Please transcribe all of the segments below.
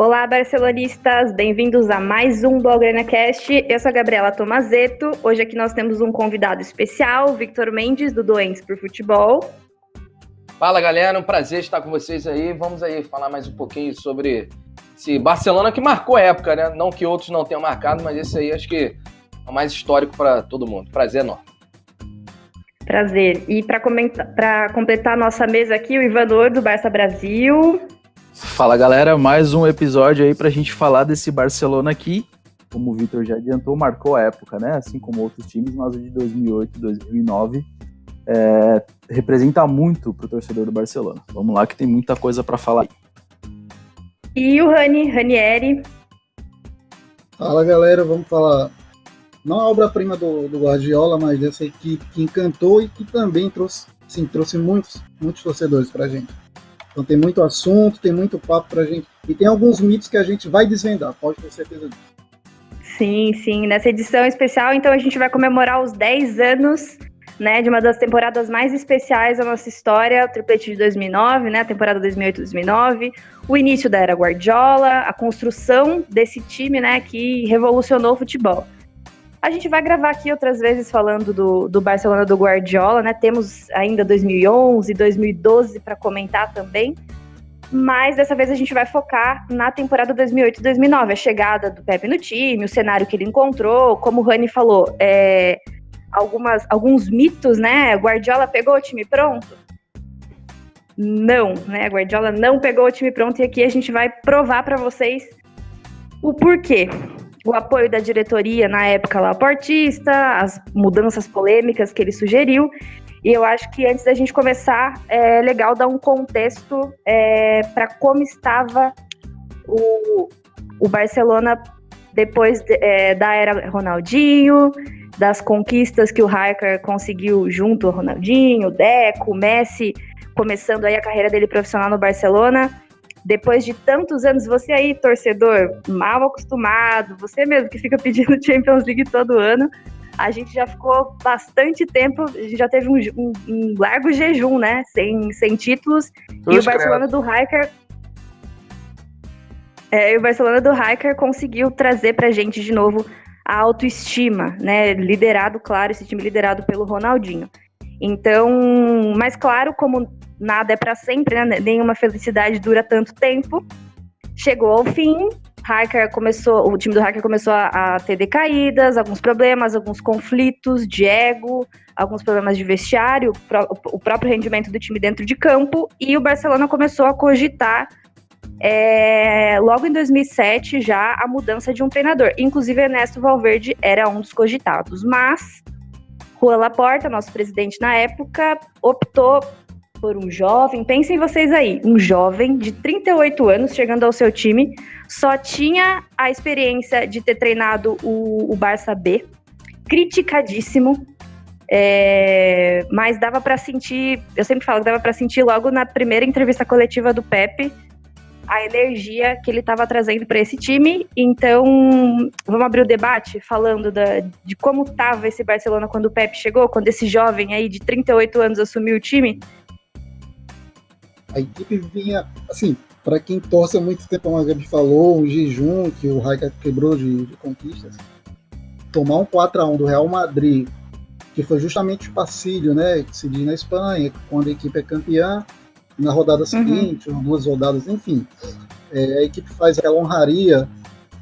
Olá, barcelonistas! Bem-vindos a mais um BlauGranaCast. Eu sou a Gabriela Tomazetto. Hoje aqui nós temos um convidado especial, Victor Mendes, do Doentes por Futebol. Fala, galera, um prazer estar com vocês aí. Vamos aí falar mais um pouquinho sobre esse Barcelona que marcou a época, né? Não que outros não tenham marcado, mas esse aí acho que é o mais histórico para todo mundo. Prazer enorme. Prazer. E para completar a nossa mesa aqui, o Ivanor, do Barça Brasil. Fala, galera, mais um episódio aí pra gente falar desse Barcelona aqui. Como o Victor já adiantou, marcou a época, né? Assim como outros times, mas o de 2008 e 2009 representa muito pro torcedor do Barcelona. Vamos lá que tem muita coisa pra falar aí. E o Ranieri. Fala, galera, vamos falar não a obra-prima do Guardiola, mas dessa equipe que encantou e que também trouxe muitos torcedores pra gente. Então tem muito assunto, tem muito papo pra gente. E tem alguns mitos que a gente vai desvendar, pode ter certeza disso. Sim. Nessa edição especial, então, a gente vai comemorar os 10 anos, né, de uma das temporadas mais especiais da nossa história, o triplete de 2009, né, a temporada 2008-2009, o início da era Guardiola, a construção desse time, né, que revolucionou o futebol. A gente vai gravar aqui outras vezes falando do Barcelona do Guardiola, né? Temos ainda 2011, 2012 para comentar também, mas dessa vez a gente vai focar na temporada 2008-2009, a chegada do Pepe no time, o cenário que ele encontrou, como o Rani falou, alguns mitos, né? Guardiola pegou o time pronto? Não, né? Guardiola não pegou o time pronto e aqui a gente vai provar para vocês o porquê. O apoio da diretoria na época lá, portista, as mudanças polêmicas que ele sugeriu. E eu acho que antes da gente começar, é legal dar um contexto para como estava o Barcelona depois da era Ronaldinho, das conquistas que o Rijkaard conseguiu junto ao Ronaldinho, o Deco, o Messi, começando aí a carreira dele profissional no Barcelona. Depois de tantos anos, você aí, torcedor, mal acostumado, você mesmo que fica pedindo Champions League todo ano, a gente já ficou bastante tempo, a gente já teve um largo jejum, né, sem títulos, e o Barcelona do Rijkaard conseguiu trazer pra gente de novo a autoestima, né, esse time liderado pelo Ronaldinho. Então, mas claro, como nada é para sempre, né? Nenhuma felicidade dura tanto tempo. Chegou ao fim, o time do Rijkaard começou a ter decaídas, alguns problemas, alguns conflitos de ego, alguns problemas de vestiário, o próprio rendimento do time dentro de campo, e o Barcelona começou a cogitar, logo em 2007, já a mudança de um treinador. Inclusive, Ernesto Valverde era um dos cogitados, mas Joan Laporta, nosso presidente na época, optou por um jovem, pensem vocês aí, um jovem de 38 anos chegando ao seu time, só tinha a experiência de ter treinado o Barça B, criticadíssimo, mas dava para sentir, eu sempre falo que dava para sentir logo na primeira entrevista coletiva do Pepe, a energia que ele estava trazendo para esse time. Então, vamos abrir o debate falando de como estava esse Barcelona quando o Pepe chegou, quando esse jovem aí de 38 anos assumiu o time. A equipe vinha, assim, para quem torce há muito tempo, como a Gabi falou, um jejum que o Rijkaard quebrou de conquistas. Tomar um 4-1 do Real Madrid, que foi justamente o passilho, né, que se diz na Espanha, quando a equipe é campeã, na rodada seguinte, ou 2 rodadas, enfim. A equipe faz aquela honraria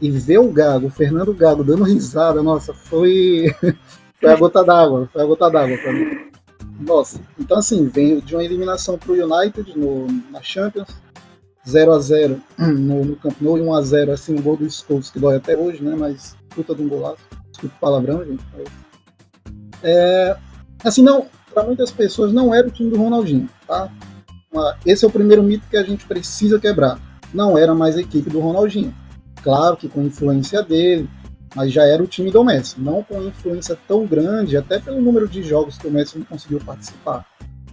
e ver o Fernando Gago, dando risada, nossa, foi a gota d'água para mim. Nossa, então assim, vem de uma eliminação para o United na Champions, 0-0 no Camp Nou e 1-0, assim, um gol do Scholes, que dói até hoje, né, mas puta de um golaço, desculpa o palavrão, gente. Assim, não, para muitas pessoas não era o time do Ronaldinho, tá? Esse é o primeiro mito que a gente precisa quebrar. Não era mais a equipe do Ronaldinho. Claro que com influência dele, mas já era o time do Messi. Não com influência tão grande, até pelo número de jogos que o Messi não conseguiu participar.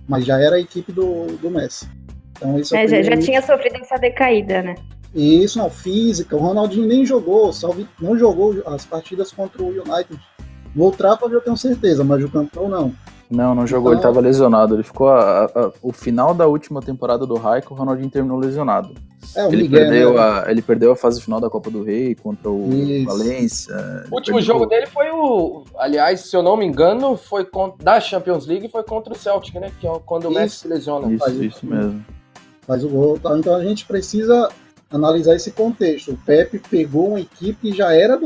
Mas já era a equipe do Messi. Então, esse já tinha sofrido essa decaída, né? Isso, não, física. O Ronaldinho nem jogou, não jogou as partidas contra o United. No Old Trafford eu tenho certeza, mas o Camp Nou não. Não jogou, ele tava lesionado. Ele ficou o final da última temporada do Raikkonen, o Ronaldinho terminou lesionado. Ele perdeu a fase final da Copa do Rei contra o Valência. O último jogo dele foi aliás, se eu não me engano, foi da Champions League, foi contra o Celtic, né? Que é quando o Messi se lesiona. Isso mesmo. Faz o gol. Tá? Então a gente precisa analisar esse contexto. O Pepe pegou uma equipe que já era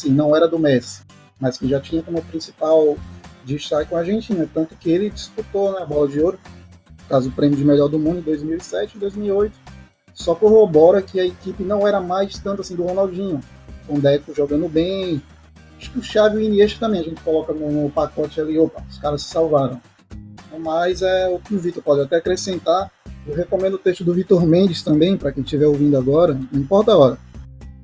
não era do Messi, mas que já tinha como principal destaque com a Argentina, tanto que ele disputou a Bola de Ouro, caso o prêmio de melhor do mundo em 2007 e 2008, só corrobora que a equipe não era mais tanto assim do Ronaldinho, com o Deco jogando bem, acho que o Xavi e o Iniesta também, a gente coloca no pacote ali, os caras se salvaram. Mas o que o Vitor pode até acrescentar, eu recomendo o texto do Vitor Mendes também, para quem estiver ouvindo agora, não importa a hora,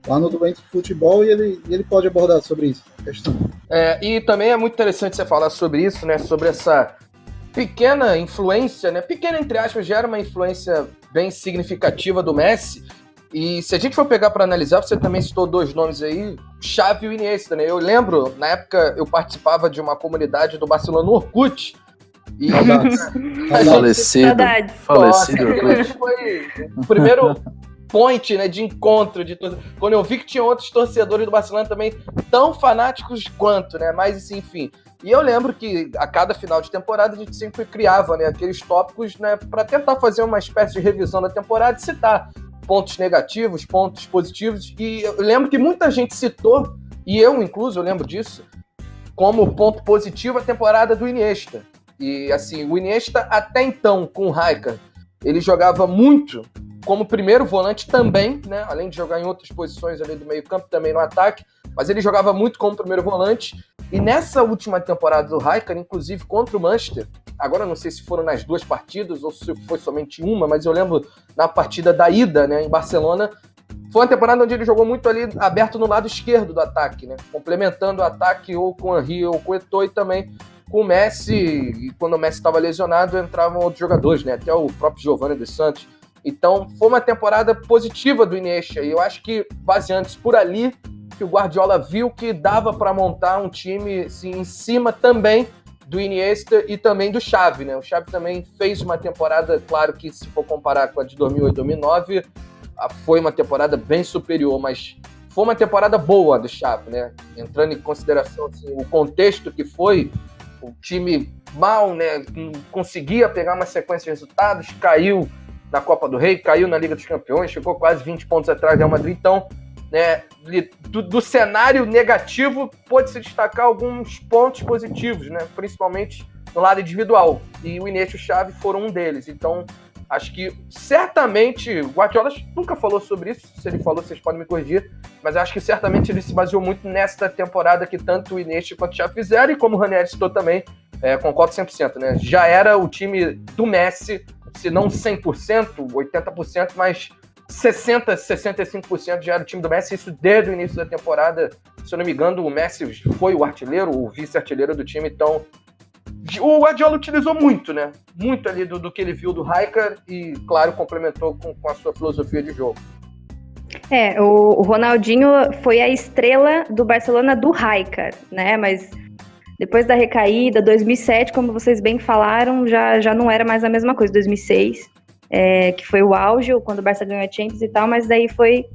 lá no Doente de Futebol, e ele pode abordar sobre isso, a questão. E também é muito interessante você falar sobre isso, né? Sobre essa pequena influência, né? Pequena, entre aspas, já era uma influência bem significativa do Messi. E se a gente for pegar para analisar, você também citou 2 nomes aí, Xavi e o Iniesta, né? Eu lembro, na época, eu participava de uma comunidade do Barcelona no Orkut. E falecido Orkut. Foi o primeiro point, né, de encontro de todos. Quando eu vi que tinha outros torcedores do Barcelona também tão fanáticos quanto, né? Mas assim, enfim. E eu lembro que a cada final de temporada a gente sempre criava, né, aqueles tópicos, né, para tentar fazer uma espécie de revisão da temporada e citar pontos negativos, pontos positivos. E eu lembro que muita gente citou, e eu incluso, eu lembro disso, como ponto positivo a temporada do Iniesta. E assim, o Iniesta até então, com o Raikkonen, ele jogava muito como primeiro volante também, né? Além de jogar em outras posições ali do meio campo, também no ataque, mas ele jogava muito como primeiro volante. E nessa última temporada do Raikkonen, inclusive contra o Manchester, agora não sei se foram nas 2 partidas ou se foi somente uma, mas eu lembro na partida da ida, né, em Barcelona, foi uma temporada onde ele jogou muito ali aberto no lado esquerdo do ataque, né? Complementando o ataque ou com o Henry ou com o Eto'o e também com o Messi. E quando o Messi estava lesionado, entravam outros jogadores, né? Até o próprio Giovanni dos Santos. Então, foi uma temporada positiva do Iniesta. E eu acho que, baseando-se por ali, que o Guardiola viu que dava para montar um time assim, em cima também do Iniesta e também do Xavi, né? O Xavi também fez uma temporada, claro que se for comparar com a de 2008, 2009, foi uma temporada bem superior, mas foi uma temporada boa do Xavi, né? Entrando em consideração assim, o contexto que foi, o time mal, né? Não conseguia pegar uma sequência de resultados, caiu na Copa do Rei, caiu na Liga dos Campeões, ficou quase 20 pontos atrás do Real Madrid. Então, né, do cenário negativo, pode se destacar alguns pontos positivos, né, principalmente no lado individual. E o Iniesta e o Xavi foram um deles. Então, acho que certamente, o Guardiola nunca falou sobre isso, se ele falou, vocês podem me corrigir, mas acho que certamente ele se baseou muito nesta temporada que tanto o Iniesta quanto o Xavi fizeram, e como o Ranieri citou também, concordo 100%, né, já era o time do Messi, se não 100%, 80%, mas 60%, 65% já era o time do Messi, isso desde o início da temporada. Se eu não me engano, o Messi foi o artilheiro, o vice-artilheiro do time, então o Guardiola utilizou muito, né? Muito ali do que ele viu do Raikkonen e, claro, complementou com a sua filosofia de jogo. O Ronaldinho foi a estrela do Barcelona do Raikkonen, né? Mas depois da recaída, 2007, como vocês bem falaram, já não era mais a mesma coisa, 2006, que foi o auge, quando o Barça ganhou a Champions e tal, mas daí foi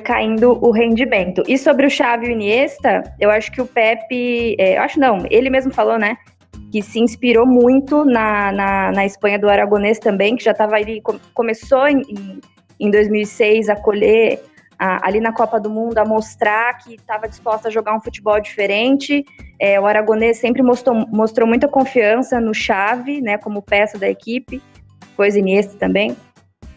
caindo o rendimento. E sobre o Xavi e o Iniesta, eu acho que o Pepe, ele mesmo falou, né, que se inspirou muito na Espanha do Aragonês também, que já estava ali, começou em 2006 a colher ali na Copa do Mundo, a mostrar que estava disposta a jogar um futebol diferente. O Aragonês sempre mostrou muita confiança no Xavi, né, como peça da equipe, coisa Iniesta também.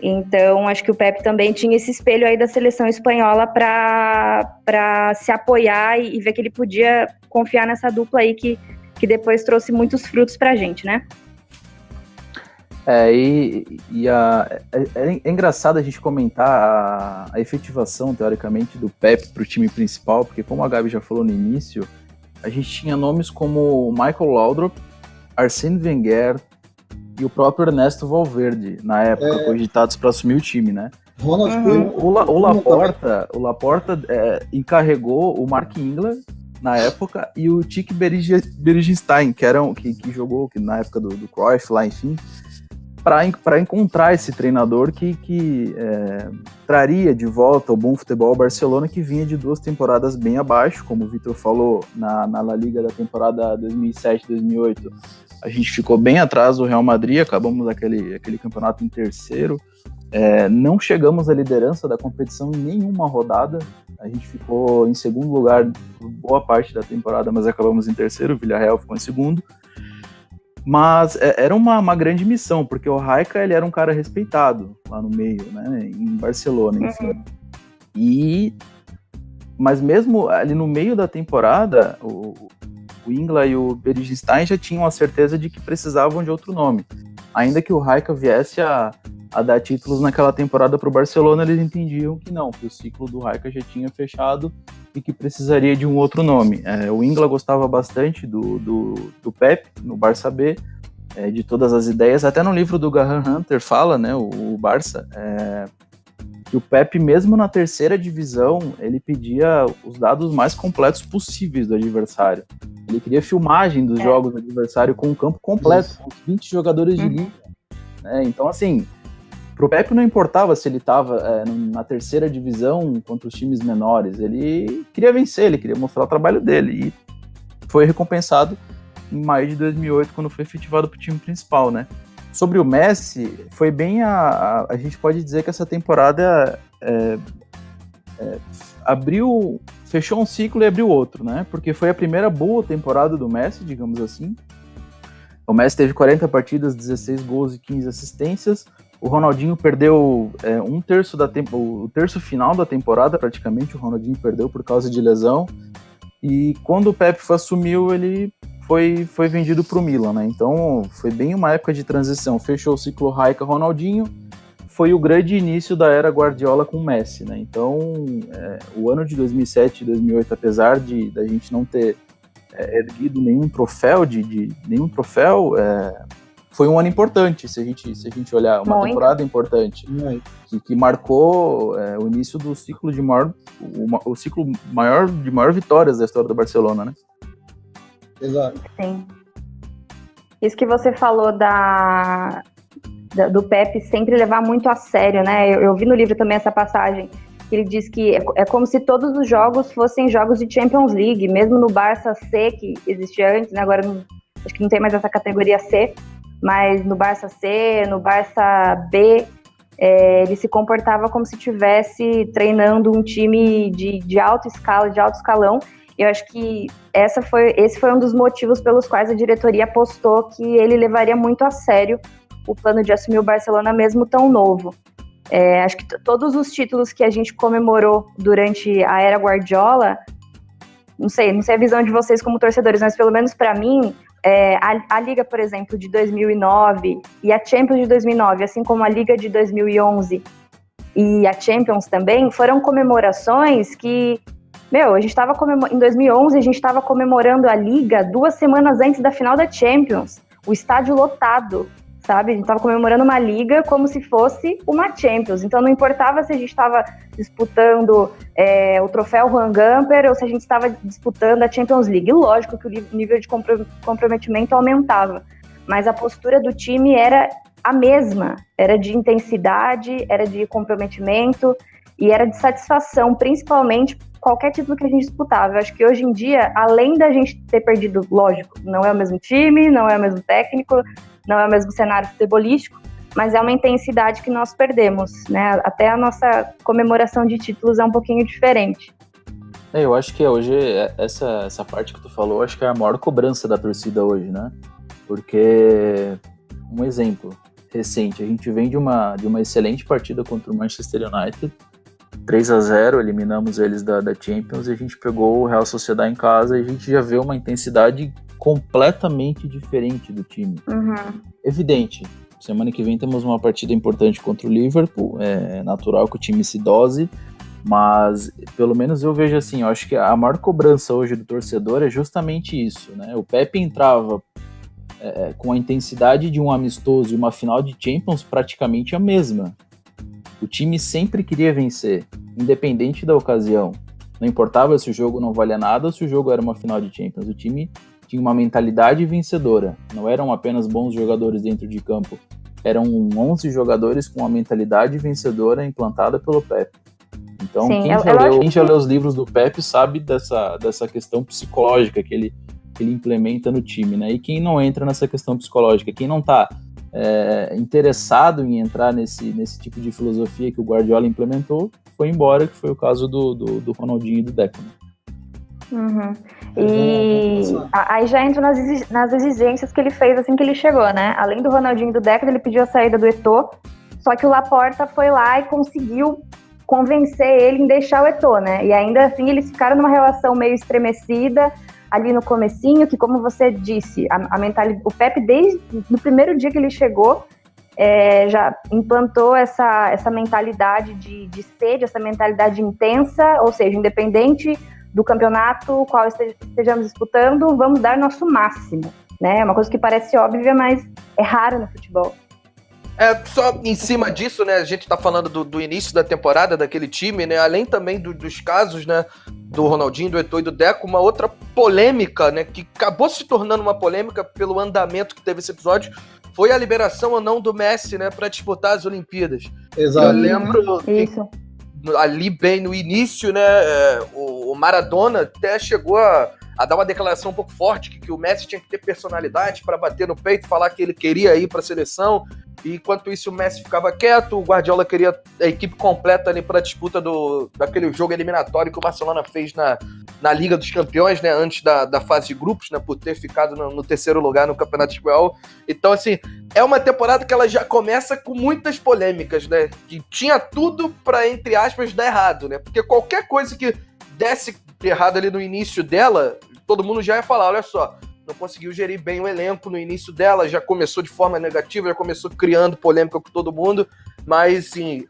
Então, acho que o Pepe também tinha esse espelho aí da seleção espanhola para se apoiar e ver que ele podia confiar nessa dupla aí que depois trouxe muitos frutos pra gente, né? É engraçado a gente comentar a efetivação, teoricamente, do Pepe para o time principal, porque como a Gabi já falou no início, a gente tinha nomes como Michael Laudrup, Arsène Wenger e o próprio Ernesto Valverde, na época, cogitados para assumir o time, né? O Laporta encarregou o Mark Ingler na época, e o Tite Berishenstein, que jogou na época do Cruyff lá, enfim, para encontrar esse treinador que traria de volta o bom futebol ao Barcelona, que vinha de 2 temporadas bem abaixo, como o Vitor falou, na La Liga da temporada 2007-2008, a gente ficou bem atrás do Real Madrid, acabamos aquele campeonato em terceiro, não chegamos à liderança da competição em nenhuma rodada, a gente ficou em segundo lugar por boa parte da temporada, mas acabamos em terceiro, o Villarreal ficou em segundo. Mas era uma grande missão, porque o Rijkaard, ele era um cara respeitado lá no meio, né, em Barcelona, enfim. Mas mesmo ali no meio da temporada, o Ingla e o Berishenstein já tinham a certeza de que precisavam de outro nome. Ainda que o Rijkaard viesse a dar títulos naquela temporada para o Barcelona, eles entendiam que não, que o ciclo do Rijkaard já tinha fechado e que precisaria de um outro nome. O Ingla gostava bastante do Pep, no Barça B, de todas as ideias. Até no livro do Graham Hunter fala, né, o Barça, que o Pep, mesmo na terceira divisão, ele pedia os dados mais completos possíveis do adversário. Ele queria filmagem dos jogos do adversário com o campo completo, com 20 jogadores de liga. Então, assim, pro Pep não importava se ele estava na terceira divisão contra os times menores, ele queria vencer, ele queria mostrar o trabalho dele, e foi recompensado em maio de 2008, quando foi efetivado para o time principal, né? Sobre o Messi, foi bem a gente pode dizer que essa temporada fechou um ciclo e abriu outro, né? Porque foi a primeira boa temporada do Messi, digamos assim. O Messi teve 40 partidas, 16 gols e 15 assistências. O Ronaldinho perdeu o terço final da temporada, praticamente. O Ronaldinho perdeu por causa de lesão. E quando o Pepe assumiu, ele foi vendido para o Milan, né? Então foi bem uma época de transição. Fechou o ciclo Rijkaard-Ronaldinho. Foi o grande início da era Guardiola com o Messi, né? Então o ano de 2007 e 2008, apesar da gente não ter erguido nenhum troféu, foi um ano importante, se a gente olhar, uma temporada importante, que marcou o início do ciclo o ciclo de maior vitórias da história do Barcelona, né? Exato. Sim. Isso que você falou do Pepe sempre levar muito a sério, né? Eu vi no livro também essa passagem, que ele diz que é como se todos os jogos fossem jogos de Champions League, mesmo no Barça C, que existia antes, né? Agora acho que não tem mais essa categoria C, mas no Barça C, no Barça B, ele se comportava como se estivesse treinando um time de alta escala, de alto escalão. E eu acho que esse foi um dos motivos pelos quais a diretoria apostou que ele levaria muito a sério o plano de assumir o Barcelona mesmo tão novo. Acho que todos os títulos que a gente comemorou durante a era Guardiola, não sei a visão de vocês como torcedores, mas pelo menos para mim, a Liga, por exemplo, de 2009 e a Champions de 2009, assim como a Liga de 2011 e a Champions também, foram comemorações que, a gente estava em 2011, a gente estava comemorando a Liga 2 semanas antes da final da Champions, o estádio lotado, sabe? A gente estava comemorando uma Liga como se fosse uma Champions, então não importava se a gente estava disputando o troféu Juan Gamper ou se a gente estava disputando a Champions League. Lógico que o nível de comprometimento aumentava, mas a postura do time era a mesma, era de intensidade, era de comprometimento e era de satisfação, principalmente qualquer título que a gente disputava. Eu acho que hoje em dia, além da gente ter perdido, lógico, não é o mesmo time, não é o mesmo técnico, não é o mesmo cenário futebolístico, mas é uma intensidade que nós perdemos, né? Até a nossa comemoração de títulos é um pouquinho diferente. Eu acho que hoje, essa parte que tu falou, acho que é a maior cobrança da torcida hoje, né? Porque, um exemplo recente, a gente vem de uma excelente partida contra o Manchester United, 3-0, eliminamos eles da Champions, e a gente pegou o Real Sociedad em casa e a gente já vê uma intensidade completamente diferente do time. Evidente, semana que vem temos uma partida importante contra o Liverpool, é natural que o time se dose, mas pelo menos eu vejo assim, eu acho que a maior cobrança hoje do torcedor é justamente isso, né? O Pepe entrava com a intensidade de um amistoso e uma final de Champions praticamente a mesma. O time sempre queria vencer, independente da ocasião. Não importava se o jogo não valia nada ou se o jogo era uma final de Champions. O time tinha uma mentalidade vencedora. Não eram apenas bons jogadores dentro de campo. Eram 11 jogadores com uma mentalidade vencedora implantada pelo Pep. Então, Sim, quem já leu os livros do Pep sabe dessa questão psicológica que ele implementa no time, né? E quem não entra nessa questão psicológica, quem não está interessado em entrar nesse tipo de filosofia que o Guardiola implementou, foi embora, que foi o caso do Ronaldinho e do Deco. Uhum. E aí já entra nas exigências que ele fez assim que ele chegou, né? Além do Ronaldinho e do Deco, ele pediu a saída do Eto'o, só que o Laporta foi lá e conseguiu convencer ele em deixar o Eto'o, né? E ainda assim eles ficaram numa relação meio estremecida ali no comecinho, que como você disse, a mentalidade, o Pep desde no primeiro dia que ele chegou já implantou essa mentalidade de sede, essa mentalidade intensa, ou seja, independente do campeonato qual estejamos disputando, vamos dar nosso máximo, né? É uma coisa que parece óbvia, mas é raro no futebol. Só em cima disso, né, a gente tá falando do início da temporada daquele time, né, além também dos casos, né, do Ronaldinho, do Eto'o e do Deco, uma outra polêmica, né, que acabou se tornando uma polêmica pelo andamento que teve esse episódio, foi a liberação ou não do Messi, né, para disputar as Olimpíadas. Exato. Eu lembro Isso. ali bem no início, né, o Maradona até chegou a dar uma declaração um pouco forte, que o Messi tinha que ter personalidade para bater no peito, falar que ele queria ir para a seleção, e enquanto isso o Messi ficava quieto, o Guardiola queria a equipe completa ali para a disputa daquele jogo eliminatório que o Barcelona fez na Liga dos Campeões, né, antes da fase de grupos, né, por ter ficado no terceiro lugar no Campeonato Espanhol. Então, assim, é uma temporada que ela já começa com muitas polêmicas, né, que tinha tudo para, entre aspas, dar errado, né, porque qualquer coisa que desse errado ali no início dela, todo mundo já ia falar, olha só, não conseguiu gerir bem o elenco no início dela, já começou de forma negativa, já começou criando polêmica com todo mundo, mas sim,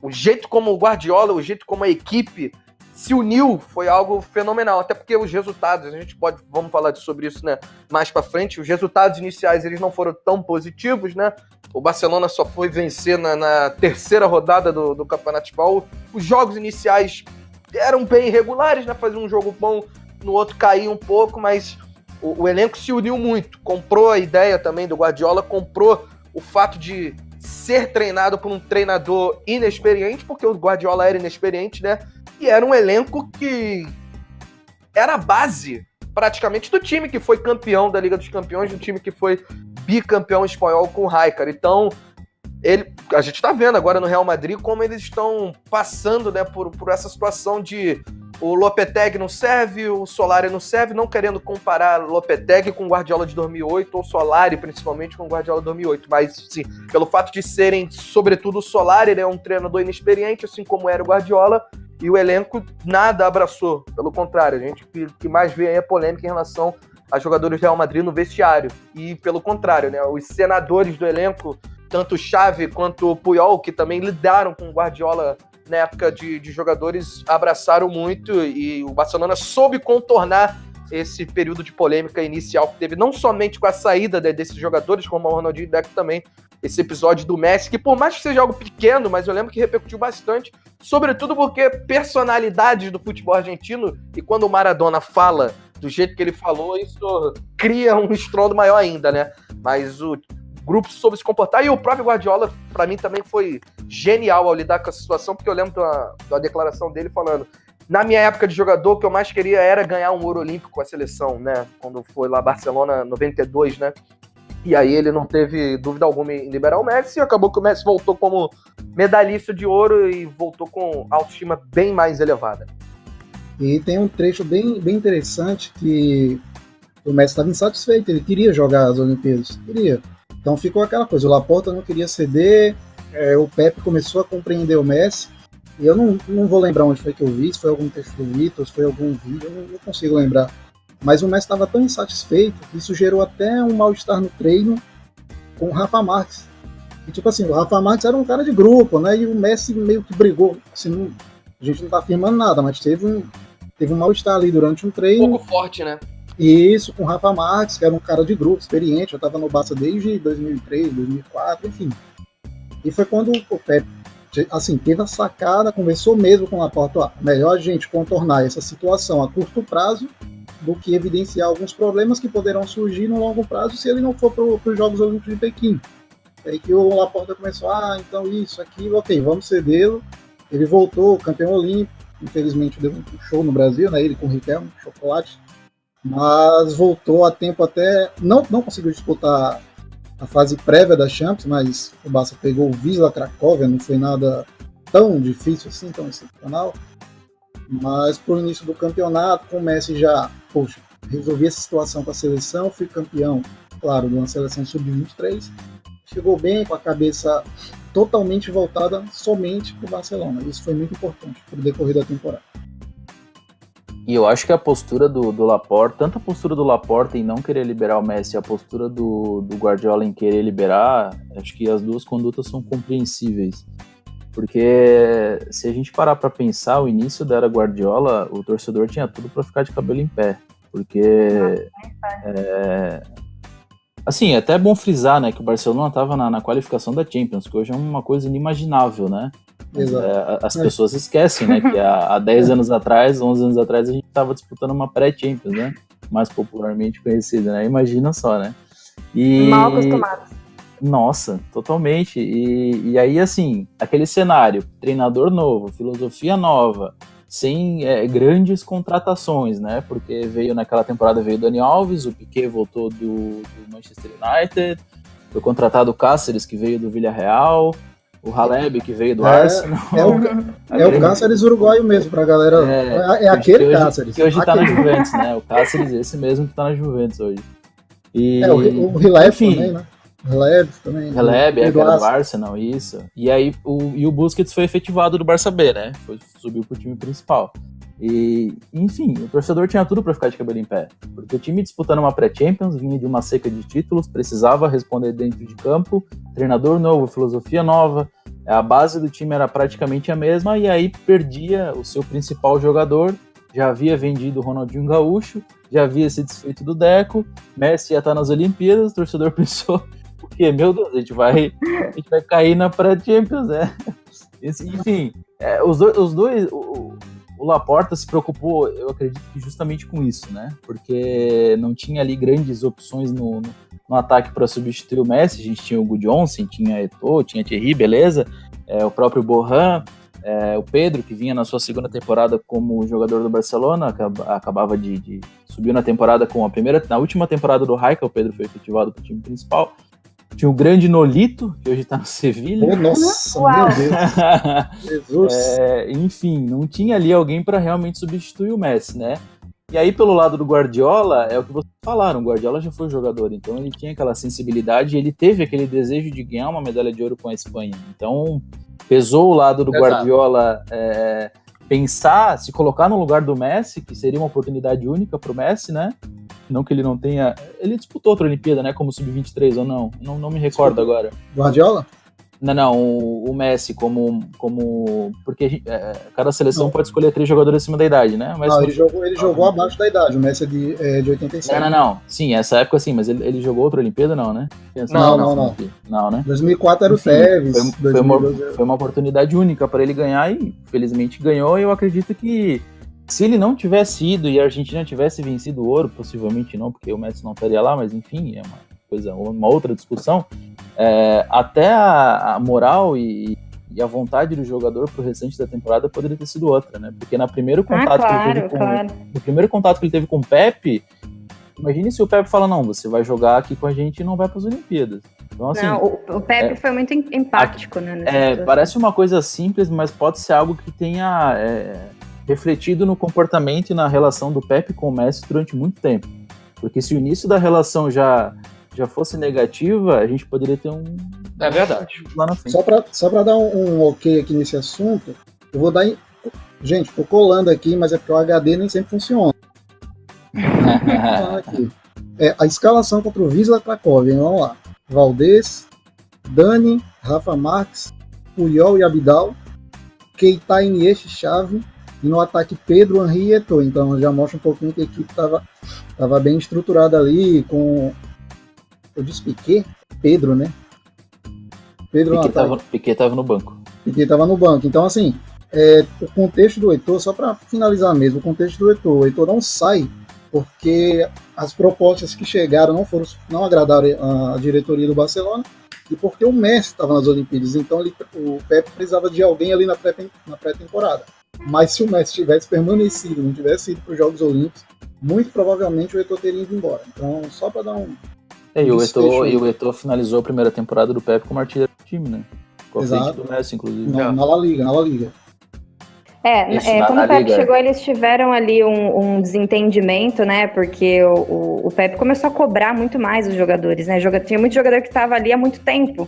o jeito como o Guardiola, o jeito como a equipe se uniu foi algo fenomenal, até porque os resultados, vamos falar sobre isso, né, mais pra frente, os resultados iniciais eles não foram tão positivos, né, o Barcelona só foi vencer na terceira rodada do Campeonato Espanhol, os jogos iniciais eram bem irregulares, né, fazia um jogo bom, no outro caía um pouco, mas o elenco se uniu muito, comprou a ideia também do Guardiola, comprou o fato de ser treinado por um treinador inexperiente, porque o Guardiola era inexperiente, né, e era um elenco que era a base, praticamente, do time que foi campeão da Liga dos Campeões, do time que foi bicampeão espanhol com o Rijkaard. Então, a gente está vendo agora no Real Madrid como eles estão passando, né, por essa situação de o Lopetegui não serve, o Solari não serve, não querendo comparar Lopetegui com o Guardiola de 2008, ou Solari principalmente com o Guardiola de 2008, mas sim, pelo fato de serem, sobretudo o Solari, ele é um treinador inexperiente, assim como era o Guardiola, e o elenco nada abraçou, pelo contrário, a gente que mais vê aí é polêmica em relação a jogadores do Real Madrid no vestiário, e pelo contrário, né, os senadores do elenco, tanto o Xavi quanto o Puyol, que também lidaram com o Guardiola na época de jogadores, abraçaram muito, e o Barcelona soube contornar esse período de polêmica inicial que teve, não somente com a saída desses jogadores, como o Ronaldinho e Deco também, esse episódio do Messi, que por mais que seja algo pequeno, mas eu lembro que repercutiu bastante, sobretudo porque personalidades do futebol argentino, e quando o Maradona fala do jeito que ele falou, isso cria um estrondo maior ainda, né? Mas o grupo soube se comportar, e o próprio Guardiola, para mim, também foi genial ao lidar com essa situação, porque eu lembro da declaração dele falando, na minha época de jogador, o que eu mais queria era ganhar um ouro olímpico com a seleção, né, quando foi lá Barcelona 92, né, e aí ele não teve dúvida alguma em liberar o Messi, e acabou que o Messi voltou como medalhista de ouro e voltou com autoestima bem mais elevada. E tem um trecho bem interessante que o Messi estava insatisfeito, ele queria jogar as Olimpíadas, queria. Então ficou aquela coisa, o Laporta não queria ceder, o Pepe começou a compreender o Messi, e eu não vou lembrar onde foi que eu vi, se foi algum texto do Vitor, se foi algum vídeo, eu não consigo lembrar. Mas o Messi estava tão insatisfeito que isso gerou até um mal-estar no treino com o Rafa Marques. E tipo assim, o Rafa Marques era um cara de grupo, né? E o Messi meio que brigou. Assim, a gente não tá afirmando nada, mas teve um mal-estar ali durante um treino. Um pouco forte, né? E isso com o Rafa Marques, que era um cara de grupo, experiente, já estava no Barça desde 2003, 2004, enfim. E foi quando o Pepe assim, teve a sacada, conversou mesmo com o Laporta, ó, melhor a gente contornar essa situação a curto prazo do que evidenciar alguns problemas que poderão surgir no longo prazo se ele não for para os Jogos Olímpicos de Pequim. Aí que o Laporta começou, então isso, aquilo, ok, vamos cedê-lo. Ele voltou, campeão olímpico, infelizmente deu um show no Brasil, né, ele com o Riquelme, chocolate, mas voltou a tempo até, não conseguiu disputar a fase prévia da Champions, mas o Barça pegou o Wisła Cracóvia, não foi nada tão difícil assim, tão excepcional, mas pro início do campeonato, com o Messi já, resolvi essa situação com a seleção, fui campeão, claro, de uma seleção sub-23, chegou bem, com a cabeça totalmente voltada somente para o Barcelona. Isso foi muito importante para o decorrer da temporada. E eu acho que a postura do Laporta, tanto a postura do Laporta em não querer liberar o Messi e a postura do Guardiola em querer liberar, acho que as duas condutas são compreensíveis. Porque se a gente parar para pensar, o início da era Guardiola, o torcedor tinha tudo para ficar de cabelo em pé. Porque... assim, é até bom frisar, né, que o Barcelona estava na qualificação da Champions, que hoje é uma coisa inimaginável, né? As pessoas esquecem, né, que há 10 anos atrás, 11 anos atrás, a gente estava disputando uma pré-Champions, né? Mais popularmente conhecida, né? Imagina só, né? Mal acostumados. Nossa, totalmente. E aí, assim, aquele cenário, treinador novo, filosofia nova, sem grandes contratações, né? Porque naquela temporada veio o Dani Alves, o Piqué voltou do Manchester United, foi contratado o Cáceres, que veio do Villarreal, o Haleb, que veio do Arsenal. O Cáceres uruguaio mesmo, pra galera. Aquele Cáceres. Que hoje tá na Juventus, né? O Cáceres, esse mesmo que tá na Juventus hoje. O Hileb também, né? Haleb, que era do Arsenal, isso. E aí o Busquets foi efetivado do Barça B, né? Subiu pro time principal. E, enfim, o torcedor tinha tudo para ficar de cabelo em pé. Porque o time disputando uma pré-Champions, vinha de uma seca de títulos, precisava responder dentro de campo, treinador novo, filosofia nova, a base do time era praticamente a mesma, e aí perdia o seu principal jogador, já havia vendido o Ronaldinho Gaúcho, já havia se desfeito do Deco, Messi ia estar nas Olimpíadas, o torcedor pensou, porque, meu Deus, a gente vai cair na pré-Champions, né? Enfim, os dois... O Laporta se preocupou, eu acredito que justamente com isso, né? Porque não tinha ali grandes opções no ataque para substituir o Messi. A gente tinha o Gudjohnsen, tinha Eto'o, tinha Thierry, beleza? O próprio Borrán, o Pedro, que vinha na sua segunda temporada como jogador do Barcelona, acabava de subir na temporada na última temporada do Raika, o Pedro foi efetivado para o time principal. Tinha o grande Nolito, que hoje tá no Sevilha. Nossa, meu Deus. Jesus. Enfim, não tinha ali alguém para realmente substituir o Messi, né? E aí, pelo lado do Guardiola, é o que vocês falaram, o Guardiola já foi jogador, então ele tinha aquela sensibilidade, ele teve aquele desejo de ganhar uma medalha de ouro com a Espanha. Então, pesou o lado do Guardiola pensar, se colocar no lugar do Messi, que seria uma oportunidade única pro Messi, né? Não que ele não tenha... Ele disputou outra Olimpíada, né? Como Sub-23 ou não? Não me recordo agora. Guardiola? Não. O Messi como... Porque cada seleção pode escolher 3 jogadores acima da idade, né? Mas ele jogou abaixo da idade. O Messi é de 87. Não. Sim, essa época sim. Mas ele jogou outra Olimpíada, não, né? Não. Não, né? 2004 era o Tevez. Foi uma oportunidade única para ele ganhar e, felizmente, ganhou. E eu acredito que se ele não tivesse ido e a Argentina tivesse vencido o ouro, possivelmente não, porque o Messi não estaria lá, mas enfim, é uma outra discussão. Até a moral e a vontade do jogador pro restante da temporada poderia ter sido outra, né? Porque no primeiro contato que ele teve com o Pepe, imagine se o Pepe fala, não, você vai jogar aqui com a gente e não vai para as Olimpíadas. Então, assim, o Pepe foi muito empático, né? Parece uma coisa simples, mas pode ser algo que tenha refletido no comportamento e na relação do Pepe com o Messi durante muito tempo. Porque se o início da relação já fosse negativa, a gente poderia ter um... É verdade. Lá na frente. Só para dar um ok aqui nesse assunto, eu vou dar... Gente, tô colando aqui, mas é porque o HD nem sempre funciona. Aqui. A escalação contra o Wisła Cracóvia, vamos lá. Valdés, Dani, Rafa Marques, Puyol e Abidal, Keita, Iniesta, Xavi, e no ataque Pedro, Henry e Eto'o. Então já mostra um pouquinho que a equipe estava bem estruturada ali com... Eu disse Piqué? Pedro, né? Piqué tava no banco. Piquet estava no banco. Então, assim, o contexto do Heitor, só para finalizar mesmo, o contexto do Heitor, o Heitor não sai porque as propostas que chegaram não agradaram a diretoria do Barcelona e porque o Messi estava nas Olimpíadas. Então, o Pepe precisava de alguém ali na pré-temporada. Mas se o Messi tivesse permanecido, não tivesse ido para os Jogos Olímpicos, muito provavelmente o Heitor teria ido embora. Então, só para dar um... E o Heitor finalizou a primeira temporada do Pepe como artilheiro do time, né? Com a frente do Messi, inclusive. Na La Liga. Quando o Pepe chegou, eles tiveram ali um desentendimento, né? Porque o Pepe começou a cobrar muito mais os jogadores, né? Tinha muito jogador que estava ali há muito tempo,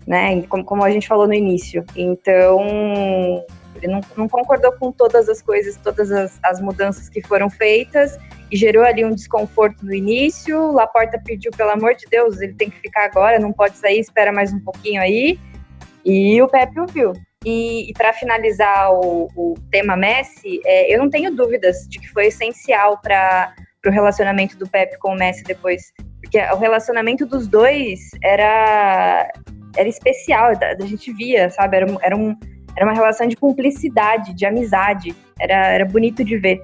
né? Como a gente falou no início. Então, ele não concordou com todas as coisas, todas as mudanças que foram feitas e gerou ali um desconforto no início. Laporta pediu, pelo amor de Deus, ele tem que ficar agora, não pode sair, espera mais um pouquinho aí. E o Pepe ouviu. E para finalizar o tema Messi, eu não tenho dúvidas de que foi essencial para o relacionamento do Pepe com o Messi depois. Porque o relacionamento dos dois era especial, a gente via, sabe? Era uma relação de cumplicidade, de amizade. Era bonito de ver.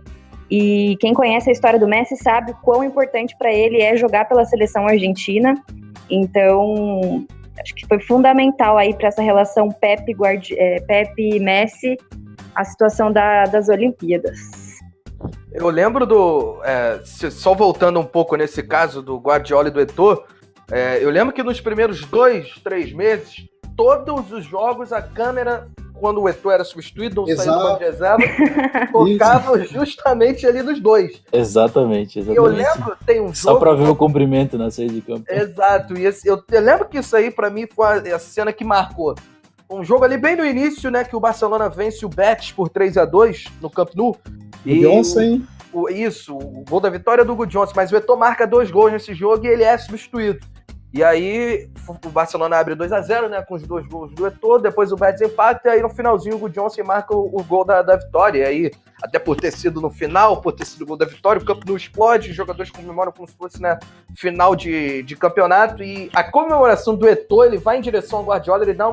E quem conhece a história do Messi sabe o quão importante para ele é jogar pela seleção argentina. Então, acho que foi fundamental aí para essa relação Pepe e Messi, a situação das Olimpíadas. Eu lembro só voltando um pouco nesse caso do Guardiola e do Eto'o, eu lembro que nos primeiros 2-3 meses, todos os jogos, a câmera, quando o Eto'o era substituído, não saiu do banco de reserva, focava justamente ali nos dois. Exatamente. E eu lembro, tem um jogo... Só pra ver o comprimento na saída de campo. Exato. E eu lembro que isso aí, pra mim, foi a cena que marcou. Um jogo ali bem no início, né, que o Barcelona vence o Betis por 3-2 no Camp Nou. Johnson. O gol da vitória é do Hugo Johnson, mas o Eto'o marca 2 gols nesse jogo e ele é substituído. E aí o Barcelona abre 2-0, né, com os 2 gols do Eto'o, depois o Betis empata, e aí no finalzinho o Hugo Johnson marca o gol da vitória. E aí, até por ter sido no final, por ter sido o gol da vitória, o campo não explode, os jogadores comemoram como se fosse, né, final de campeonato, e a comemoração do Eto'o, ele vai em direção ao Guardiola, ele dá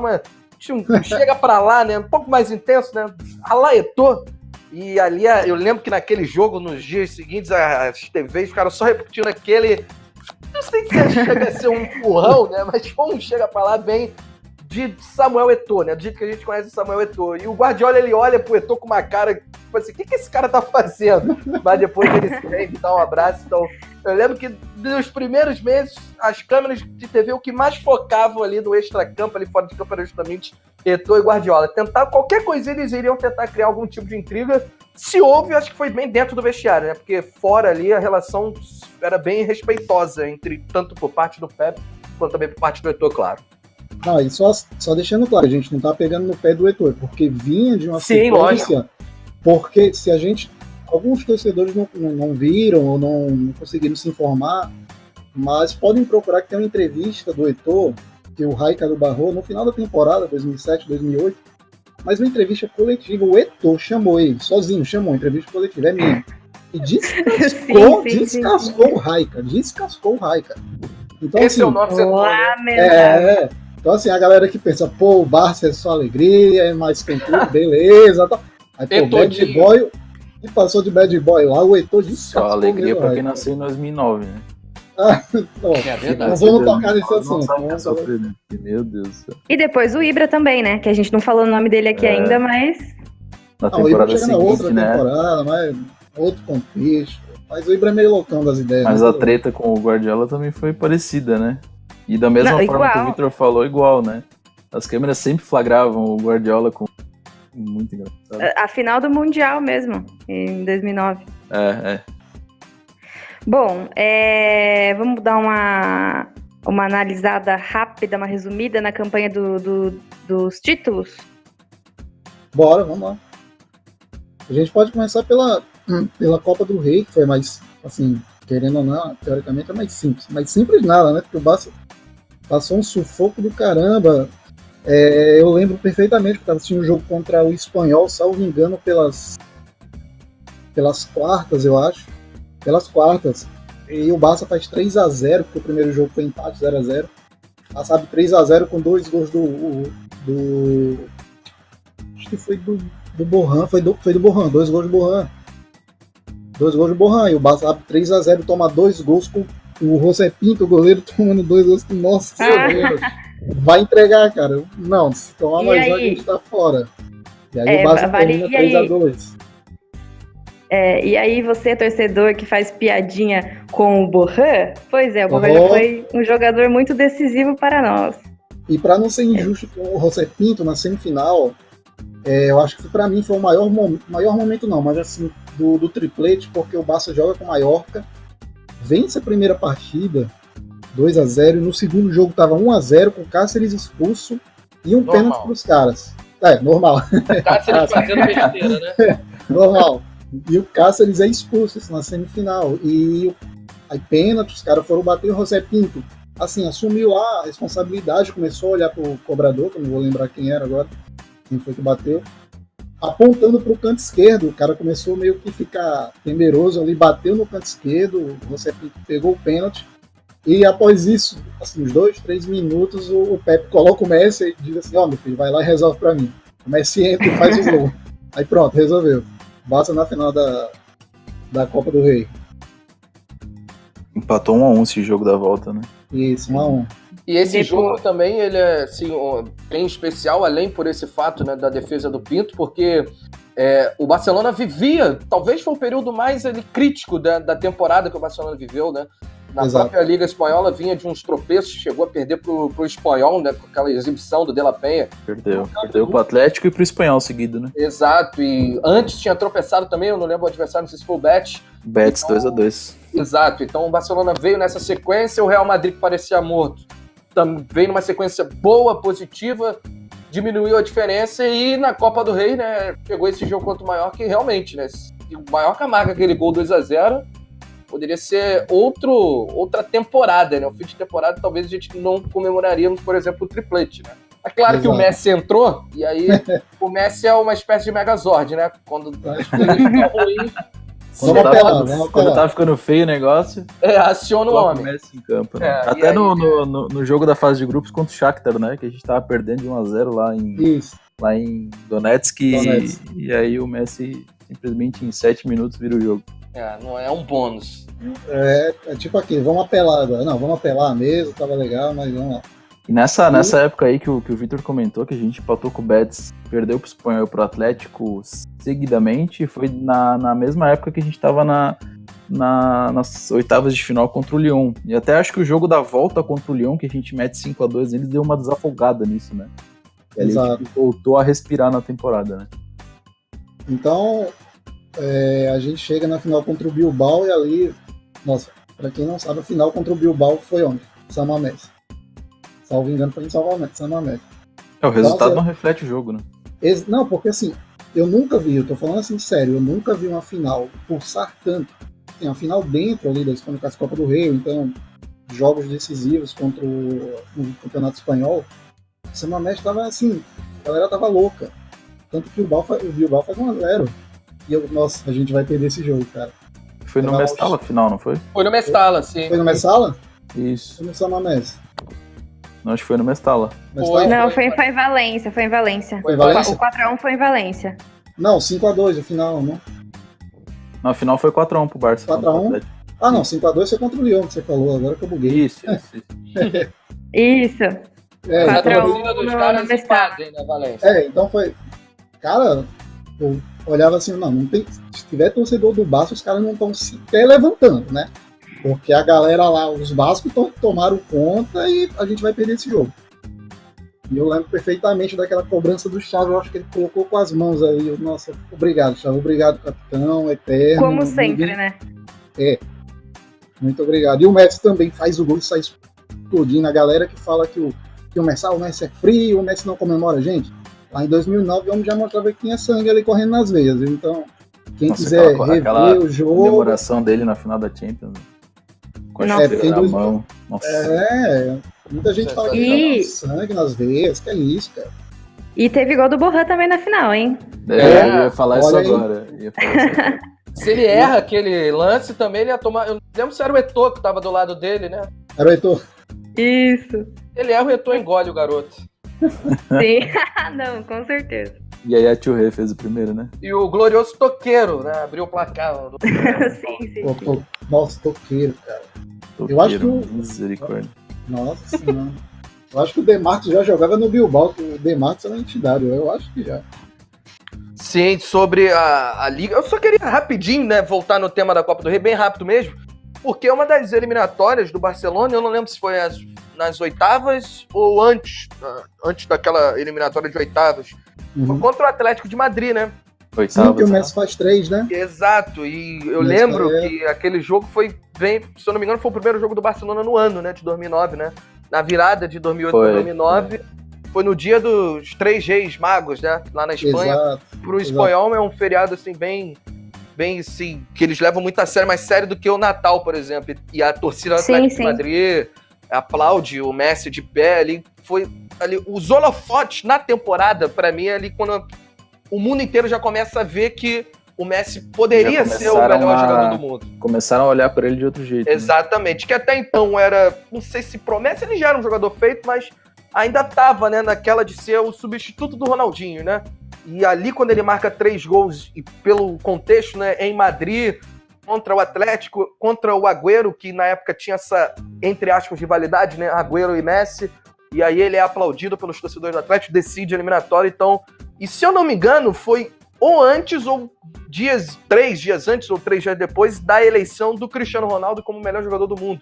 chega pra lá, né, um pouco mais intenso, né, alá Eto'o. E ali, eu lembro que naquele jogo, nos dias seguintes, as TVs ficaram só repetindo aquele... Não sei se chega a ser um empurrão, né? Mas chega pra lá bem de Samuel Eto'o, né? Do jeito que a gente conhece o Samuel Eto'o. E o Guardiola, ele olha pro Eto'o com uma cara, tipo assim, o que esse cara tá fazendo? Mas depois ele vem, dá um abraço. Então, eu lembro que nos primeiros meses, as câmeras de TV, o que mais focavam ali no extracampo, ali fora de campo, era justamente Eto'o e Guardiola. Qualquer coisa eles iriam tentar criar algum tipo de intriga. Se houve, acho que foi bem dentro do vestiário, né? Porque fora ali a relação era bem respeitosa, tanto por parte do Pepe, quanto também por parte do Eto'o, claro. Não, e só deixando claro, a gente não tá pegando no pé do Eto'o, porque vinha de uma sequência, porque se a gente... Alguns torcedores não viram ou não conseguiram se informar, mas podem procurar que tem uma entrevista do Eto'o, que o Raikkonen barrou no final da temporada, 2007, 2008, mas uma entrevista coletiva, o Eto'o chamou ele, sozinho, chamou, entrevista coletiva, é minha. E descascou o Raikkonen, Então, esse assim, é o nosso Eto'o, Então, assim, a galera que pensa, pô, o Barça é só alegria, mas tem tudo, beleza, tal. Aí, pô, Bad Boy, e passou de Bad Boy lá, o Eto'o descascou. Só alegria pra quem nasceu em 2009, né? Não vamos tocar nesse assunto. Meu Deus do céu. E depois o Ibra também, né? Que a gente não falou o nome dele aqui ainda, mas... Na temporada o Ibra chega na outra né? temporada, mas outro contexto. Mas o Ibra é meio loucão das ideias. Mas a treta com o Guardiola também foi parecida, né? E da mesma forma que o Victor falou, igual, né? As câmeras sempre flagravam o Guardiola com... Muito engraçado. A final do Mundial mesmo, em 2009. Bom, vamos dar uma analisada rápida, uma resumida na campanha dos títulos? Bora, vamos lá. A gente pode começar pela Copa do Rei, que foi mais, assim, querendo ou não, teoricamente é mais simples. Mais simples nada, né? Porque o Barça passou um sufoco do caramba. Eu lembro perfeitamente que estava assistindo um jogo contra o Espanhol, salvo engano, pelas quartas, eu acho. Pelas quartas. E o Barça faz 3-0, porque o primeiro jogo foi empate, 0-0. Sabe, 3-0 com 2 gols do acho que foi do Borjan, foi do Borjan, 2 gols do Borjan. 2 gols do Borjan, e o Barça abre 3-0, toma 2 gols com o José Pinto, o goleiro, tomando 2 gols com nossa Deus. Vai entregar, cara. Não, se tomar mais um, a gente tá fora. E aí o Barça termina 3-2. E aí você, torcedor, que faz piadinha com o Borjan, pois é, o Borjan já foi um jogador muito decisivo para nós. E para não ser injusto com o José Pinto na semifinal, eu acho que para mim foi o maior momento não, mas assim, do triplete, porque o Barça joga com o Mallorca, vence a primeira partida 2-0, e no segundo jogo tava 1-0 com o Cáceres expulso e um pênalti pros caras. Normal. Cáceres fazendo besteira, né? Normal. E o Cáceres é expulso na semifinal. E aí pênalti, os caras foram bater o José Pinto. Assim, assumiu lá a responsabilidade, começou a olhar pro cobrador, que eu não vou lembrar quem era agora, quem foi que bateu, apontando pro canto esquerdo. O cara começou meio que ficar temeroso ali, bateu no canto esquerdo, o José Pinto pegou o pênalti. E após isso, assim, uns 2-3 minutos, o Pepe coloca o Messi e diz assim, meu filho, vai lá e resolve pra mim. O Messi entra e faz o gol. Aí pronto, resolveu. Barça na final da Copa do Rei. Empatou 1-1 esse jogo da volta, né? Isso, 1-1. E esse jogo também, ele é assim, bem especial, além por esse fato, né, da defesa do Pinto, porque o Barcelona vivia, talvez foi o período mais crítico da temporada que o Barcelona viveu, né? Na Exato. própria Liga Espanhola vinha de uns tropeços, chegou a perder pro Espanhol, né, com aquela exibição do De La Penha. Perdeu pro Atlético e pro Espanhol seguido, né? Exato, e antes tinha tropeçado também, eu não lembro o adversário, não sei se foi o Betis. Betis 2-2. Exato, então o Barcelona veio nessa sequência, o Real Madrid, que parecia morto, veio numa sequência boa, positiva, diminuiu a diferença, e na Copa do Rei, né, pegou esse jogo contra o Mallorca, que realmente, né, o Mallorca marca aquele gol 2-0, poderia ser outra temporada, né, o fim de temporada talvez a gente não comemoraríamos, por exemplo, o triplete, né. É claro que o Messi entrou, e aí o Messi é uma espécie de Megazord, né, quando as coisas ficam ruins, Quando tá ficando feio o negócio, aciona o homem. Messi em campo, né? Até no jogo da fase de grupos contra o Shakhtar, né? Que a gente tava perdendo de 1-0 lá em Donetsk. E aí o Messi simplesmente em 7 minutos vira o jogo. Não é um bônus. É tipo aqui, vamos apelar agora. Não, vamos apelar mesmo, tava legal, mas vamos lá. E nessa época aí que o Vitor comentou, que a gente empatou com o Betis, perdeu pro Espanhol e pro Atlético seguidamente, foi na mesma época que a gente tava nas oitavas de final contra o Lyon. E até acho que o jogo da volta contra o Lyon, que a gente mete 5-2, eles deu uma desafogada nisso, né? Exato. Ele voltou a respirar na temporada, né? Então, a gente chega na final contra o Bilbao e ali, nossa, pra quem não sabe, a final contra o Bilbao foi onde? San Mamés. Salvo engano, foi em San Mamés. O resultado não reflete o jogo, né? Não, porque assim, eu nunca vi, eu tô falando assim sério, eu nunca vi uma final pulsar tanto. Tem uma final dentro ali da Espanha, com a Copa do Rei, então jogos decisivos contra o Campeonato Espanhol. O San Mamés tava assim, a galera tava louca. Tanto que o Bilbao faz 1-0. E nossa, a gente vai perder esse jogo, cara. Foi no Mestalla a final, não foi? Foi no Mestalla, sim. Foi no Mestalla? Isso. Foi no San Mamés. Não, acho que foi no Mestalla. Não, foi em Valência, Foi em Valência? O 4-1 foi em Valência. Não, 5-2 o final, não? Na final foi 4-1 pro Barça. 4-1? Ah, não, 5-2 foi contra o Lyon, que você falou, agora que eu buguei. Isso. Isso. A 4-1 torcida dos caras no Mestalla. fazem na Valência. Então foi... Cara, eu olhava assim, não tem... Se tiver torcedor do Barça, os caras não estão sequer levantando, né? Porque a galera lá, os bascos tomaram conta e a gente vai perder esse jogo. E eu lembro perfeitamente daquela cobrança do Xavi, eu acho que ele colocou com as mãos aí. Nossa, obrigado, Xavi, obrigado, capitão, eterno. Como sempre, né? Muito obrigado. E o Messi também faz o gol e sai explodindo. A galera que fala que o Messi é frio, o Messi não comemora, gente. Lá em 2009 o homem já mostrava que tinha sangue ali correndo nas veias. Então, quem quiser rever o jogo... A comemoração dele na final da Champions. Com a chuteira na mão. Nossa. Muita gente fala que tem sangue nas veias, que é isso, cara. E teve gol do Borjan também na final, hein? Eu ia falar isso agora. Se ele erra aquele lance também, ele ia tomar... Eu não lembro se era o Eto'o que tava do lado dele, né? Era o Eto'o. Isso. Ele erra, o Eto'o engole o garoto. Sim. Não, com certeza. E aí a Touré fez o primeiro, né? E o glorioso Toqueiro, né? Abriu o placar. Sim. Nossa, Toqueiro, cara. Toqueiro, Eu acho que misericórdia. Nossa senhora. Eu acho que o Demarcus já jogava no Bilbao, que o Demarcus era entidade, eu acho que já. Sim, sobre a Liga. Eu só queria rapidinho, né, voltar no tema da Copa do Rei, bem rápido mesmo, porque uma das eliminatórias do Barcelona, eu não lembro se foi nas oitavas ou antes daquela eliminatória de oitavas, foi contra o Atlético de Madrid, né? Sim, que o Messi faz 3, né? Exato, e eu lembro que aquele jogo foi bem, se eu não me engano, foi o primeiro jogo do Barcelona no ano, né, de 2009, né? Na virada de 2008 para 2009, foi no dia dos 3 Reis Magos, né? Lá na Espanha. Exato, pro espanhol é um feriado, assim, bem assim, que eles levam muito a sério, mais sério do que o Natal, por exemplo. E a torcida do Atlético de Madrid aplaude o Messi de pé ali. Foi ali, os holofotes na temporada, pra mim, é ali quando o mundo inteiro já começa a ver que o Messi poderia ser o melhor jogador do mundo. Começaram a olhar para ele de outro jeito. Exatamente, né? Que até então era, não sei se promessa, ele já era um jogador feito, mas ainda tava, né, naquela de ser o substituto do Ronaldinho, né? E ali quando ele marca 3 gols, e pelo contexto, né, em Madrid, contra o Atlético, contra o Agüero, que na época tinha essa, entre aspas, rivalidade, né, Agüero e Messi, e aí ele é aplaudido pelos torcedores do Atlético, decide a eliminatória, então, e se eu não me engano, foi ou antes, ou 3 dias antes, ou 3 dias depois, da eleição do Cristiano Ronaldo como o melhor jogador do mundo,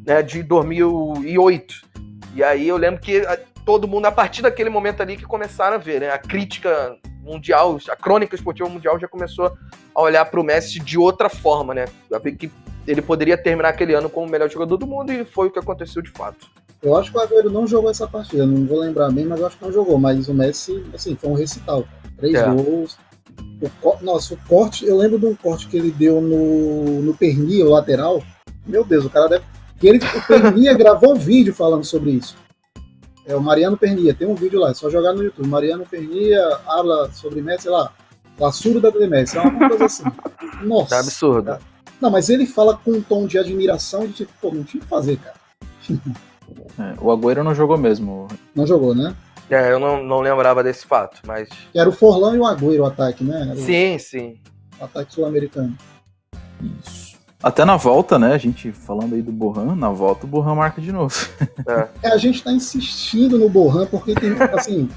né, de 2008. E aí eu lembro que todo mundo, a partir daquele momento ali, que começaram a ver, né, a crítica mundial, a crônica esportiva mundial já começou a olhar para o Messi de outra forma, né, a ver que ele poderia terminar aquele ano como o melhor jogador do mundo, e foi o que aconteceu de fato. Eu acho que o Agüero não jogou essa partida, não vou lembrar bem, mas eu acho que não jogou, mas o Messi, assim, foi um recital. 3 gols. Nossa, o corte, eu lembro de um corte que ele deu no Pernia, o lateral. Meu Deus, o cara deve. O Pernia gravou um vídeo falando sobre isso. É o Mariano Pernia, tem um vídeo lá, é só jogar no YouTube. Mariano Pernia habla sobre Messi, sei lá, La surda de Messi, é uma coisa assim. Nossa. É absurdo. Cara. Não, mas ele fala com um tom de admiração, de tipo, pô, não tinha o que fazer, cara. O Agüero não jogou mesmo. Não jogou, né? Eu não lembrava desse fato, mas... Era o Forlán e o Agüero o ataque, né? Sim. O ataque sul-americano. Isso. Até na volta, né? A gente falando aí do Borrán, na volta o Borrán marca de novo. A gente tá insistindo no Borrán porque tem, assim...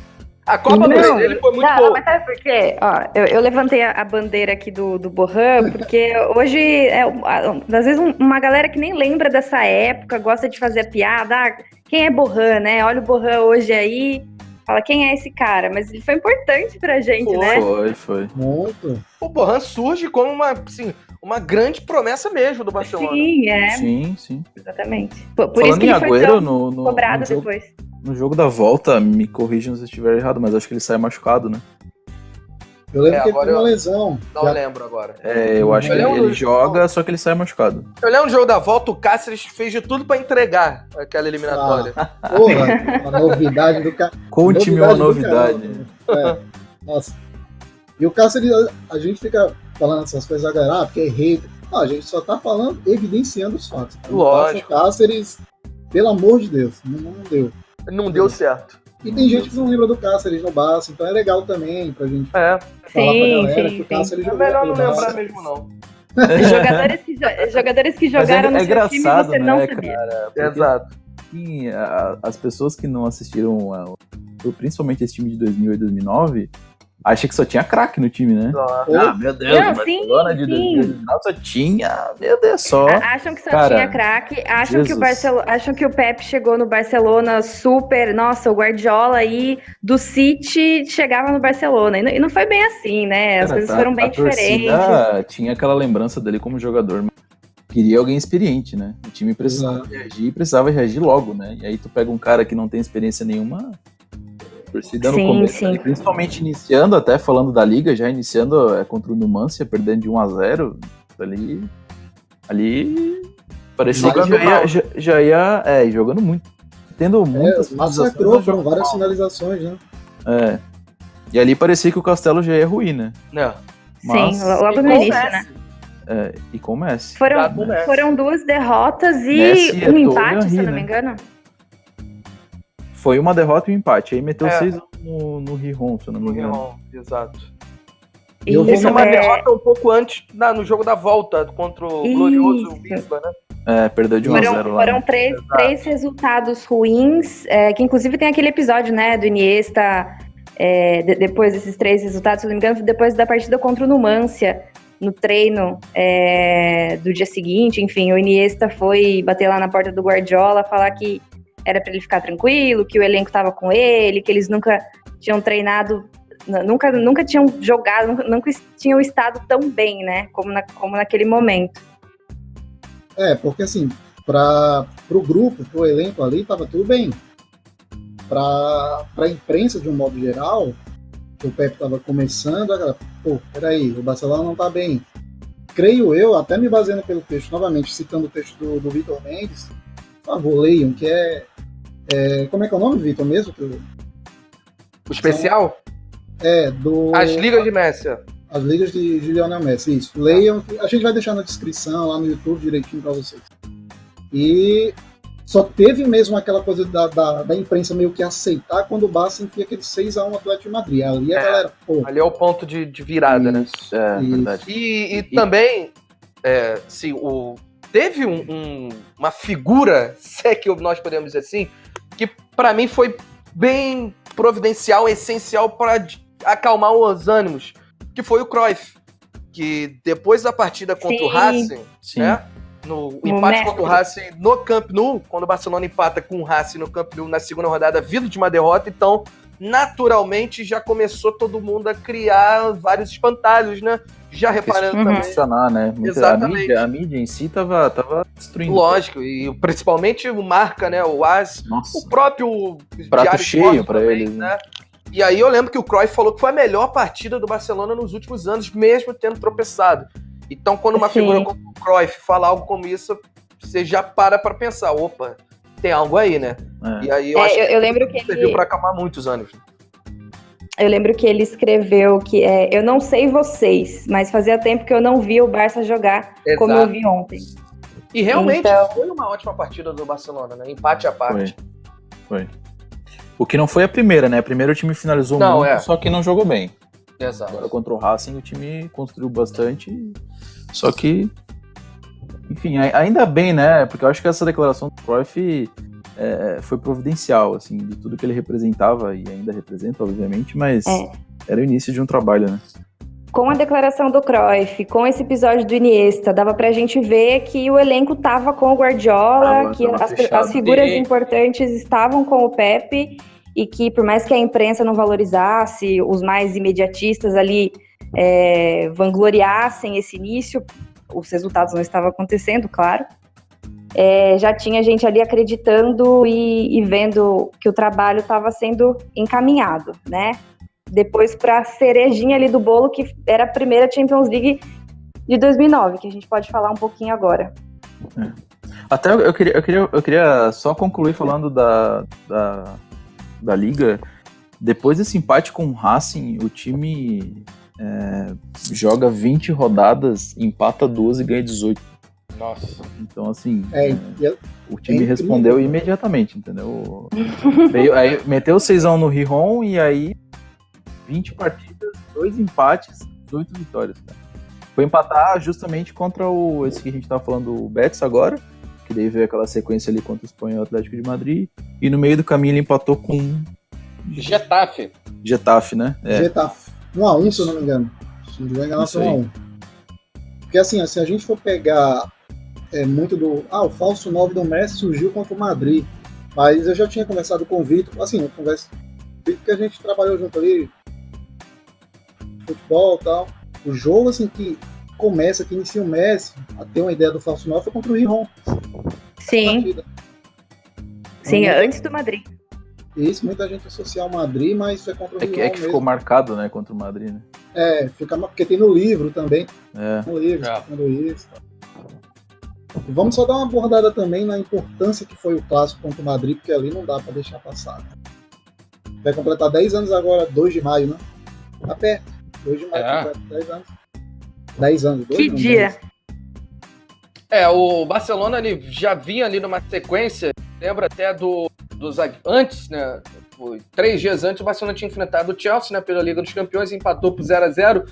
A Copa dele foi muito boa. Mas sabe por quê? Ó, eu levantei a bandeira aqui do Borrán, porque hoje, às vezes, uma galera que nem lembra dessa época, gosta de fazer a piada, quem é Borrán, né? Olha o Borrán hoje aí, fala, quem é esse cara? Mas ele foi importante pra gente, né? Foi. Muito. O Borrán surge como uma grande promessa mesmo do Barcelona. Sim. Exatamente. Por Falando isso que ele foi Agüero, tão cobrado depois. No jogo da volta, me corrijam se eu estiver errado, mas acho que ele sai machucado, né? Eu lembro que ele teve uma lesão. Não lembro agora. Eu acho que ele joga, só que ele sai machucado. Eu lembro no jogo da volta, o Cáceres fez de tudo pra entregar aquela eliminatória. Porra, a novidade do cara. Conte-me uma novidade. Nossa. E o Cáceres, a gente fica falando essas coisas agora, porque é hater. Não, a gente só tá falando, evidenciando os fatos. Lógico. O Cáceres, pelo amor de Deus, não deu. Não deu certo. E tem gente que não lembra do Cáceres no Barça, então é legal também pra gente falar pra galera que o Cáceres jogou melhor não pelo lembrar Barça. mesmo, não. Jogadores que jogaram no seu time e você não sabia. Cara, Exato. Sim, as pessoas que não assistiram, principalmente esse time de 2008 e 2009, acham que só tinha craque no time, né? Meu Deus, o Barcelona de 2009 só tinha, meu Deus, só. Acham que só tinha craque, acham que o Pep chegou no Barcelona super, nossa, o Guardiola aí do City chegava no Barcelona, e não foi bem assim, né? As coisas foram bem diferentes. Tinha aquela lembrança dele como jogador, mas queria alguém experiente, né? O time precisava reagir logo, né? E aí tu pega um cara que não tem experiência nenhuma... torcida no começo, ali, principalmente iniciando, até falando da Liga, já iniciando contra o Numancia, perdendo de 1-0, ali parecia que já ia jogando muito, tendo muitas massacrou, foram várias finalizações, né? E ali parecia que o Castelo já ia ruir, né? Sim, logo no início, né? E com o Messi. Foram 2 derrotas e um empate, se eu não me engano. Foi uma derrota e um empate, aí meteu 6 no Rijon, se eu não me engano. Rijon, exato. Eu vou Essa é uma é- derrota um pouco antes, no jogo da volta, contra o glorioso Wisla, né? Perdeu de 1-0 lá. Foram três resultados ruins, que inclusive tem aquele episódio, né, do Iniesta, depois desses 3 resultados, se não me engano, depois da partida contra o Numancia, no treino do dia seguinte, enfim, o Iniesta foi bater lá na porta do Guardiola, falar que era para ele ficar tranquilo, que o elenco estava com ele, que eles nunca tinham treinado, nunca tinham jogado, nunca tinham estado tão bem, né, como naquele momento. Porque assim, para o grupo, para o elenco ali, tava tudo bem. Para a imprensa, de um modo geral, que o Pepe estava começando, a galera, peraí, o Barcelona não tá bem. Creio eu, até me baseando pelo texto, novamente, citando o texto do Vitor Mendes, por favor, leiam, que como é que é o nome do Vitor mesmo? O especial? As Ligas de Messi. As Ligas de Lionel Messi, isso. Leiam, a gente vai deixar na descrição, lá no YouTube, direitinho para vocês. E só teve mesmo aquela coisa da imprensa meio que aceitar quando o Barça enfia aquele 6-1 Atlético de Madrid. Ali a galera, Ali é o ponto de virada, né? Verdade. E também, teve uma figura, se é que nós podemos dizer assim, que para mim foi bem providencial, essencial para acalmar os ânimos, que foi o Cruyff, que depois da partida contra o Racing, né? No empate contra o Racing no Camp Nou, quando o Barcelona empata com o Racing no Camp Nou na segunda rodada, vindo de uma derrota, então naturalmente já começou todo mundo a criar vários espantalhos, né? Já reparando também. Questionar, né? Exatamente. A mídia em si tava destruindo. Lógico, e principalmente o Marca, né? O AS, o próprio prato Diário cheio Esporte para também, eles, né? E aí eu lembro que o Cruyff falou que foi a melhor partida do Barcelona nos últimos anos, mesmo tendo tropeçado. Então, quando uma figura como o Cruyff fala algo como isso, você já para pensar, opa, tem algo aí, né? E aí eu lembro que serviu para acalmar muitos ânimos. Eu lembro que ele escreveu que eu não sei vocês, mas fazia tempo que eu não via o Barça jogar como eu vi ontem. E realmente foi uma ótima partida do Barcelona, né? Empate à parte. Foi. O que não foi a primeira, né? Primeiro o time finalizou muito, só que não jogou bem. Exato. Agora contra o Racing o time construiu bastante, só que, enfim, ainda bem, né? Porque eu acho que essa declaração do Cruyff foi providencial, assim, de tudo que ele representava e ainda representa, obviamente, mas era o início de um trabalho, né? Com a declaração do Cruyff, com esse episódio do Iniesta, dava pra gente ver que o elenco tava com o Guardiola, que as figuras importantes estavam com o Pepe, e que por mais que a imprensa não valorizasse, os mais imediatistas ali vangloriassem esse início, os resultados não estavam acontecendo, claro. Já tinha gente ali acreditando e vendo que o trabalho estava sendo encaminhado, né? Depois para a cerejinha ali do bolo, que era a primeira Champions League de 2009, que a gente pode falar um pouquinho agora. Até eu queria só concluir falando da Liga. Depois desse empate com o Racing, o time joga 20 rodadas, empata 12 e ganha 18. Nossa. Então, assim, o time respondeu imediatamente, entendeu? Aí meteu 6-1 no Rijon e aí 20 partidas, 2 empates, 18 vitórias. Cara. Foi empatar justamente contra esse que a gente tava falando, o Betis agora, que daí veio aquela sequência ali contra o Espanhol Atlético de Madrid, e no meio do caminho ele empatou com Getafe, né? Getafe. 1-1, se eu não me engano. Se não tiver enganado, foi 1-1. Porque assim, se a gente for pegar muito o falso 9 do Messi surgiu contra o Madrid, mas eu já tinha conversado com o Vitor, assim, eu converso com o Vitor, que a gente trabalhou junto ali, futebol e tal. O jogo, assim, que inicia o Messi a ter uma ideia do falso 9 foi contra o Rijon. Sim. Sim, antes do Madrid. Isso, muita gente associa ao Madrid, mas é contra o Rijon que ficou marcado, né, contra o Madrid, né? Porque tem no livro também. No livro, isso. E vamos só dar uma abordada também na importância que foi o clássico contra o Madrid, porque ali não dá pra deixar passar. Vai completar 10 anos agora, 2 de maio, né? Tá perto. 2 de maio, completa 10 anos. 10 anos. Que dia! O Barcelona ele já vinha ali numa sequência, lembra até do antes, né? 3 dias antes, o Barcelona tinha enfrentado o Chelsea, né, pela Liga dos Campeões, e empatou por 0-0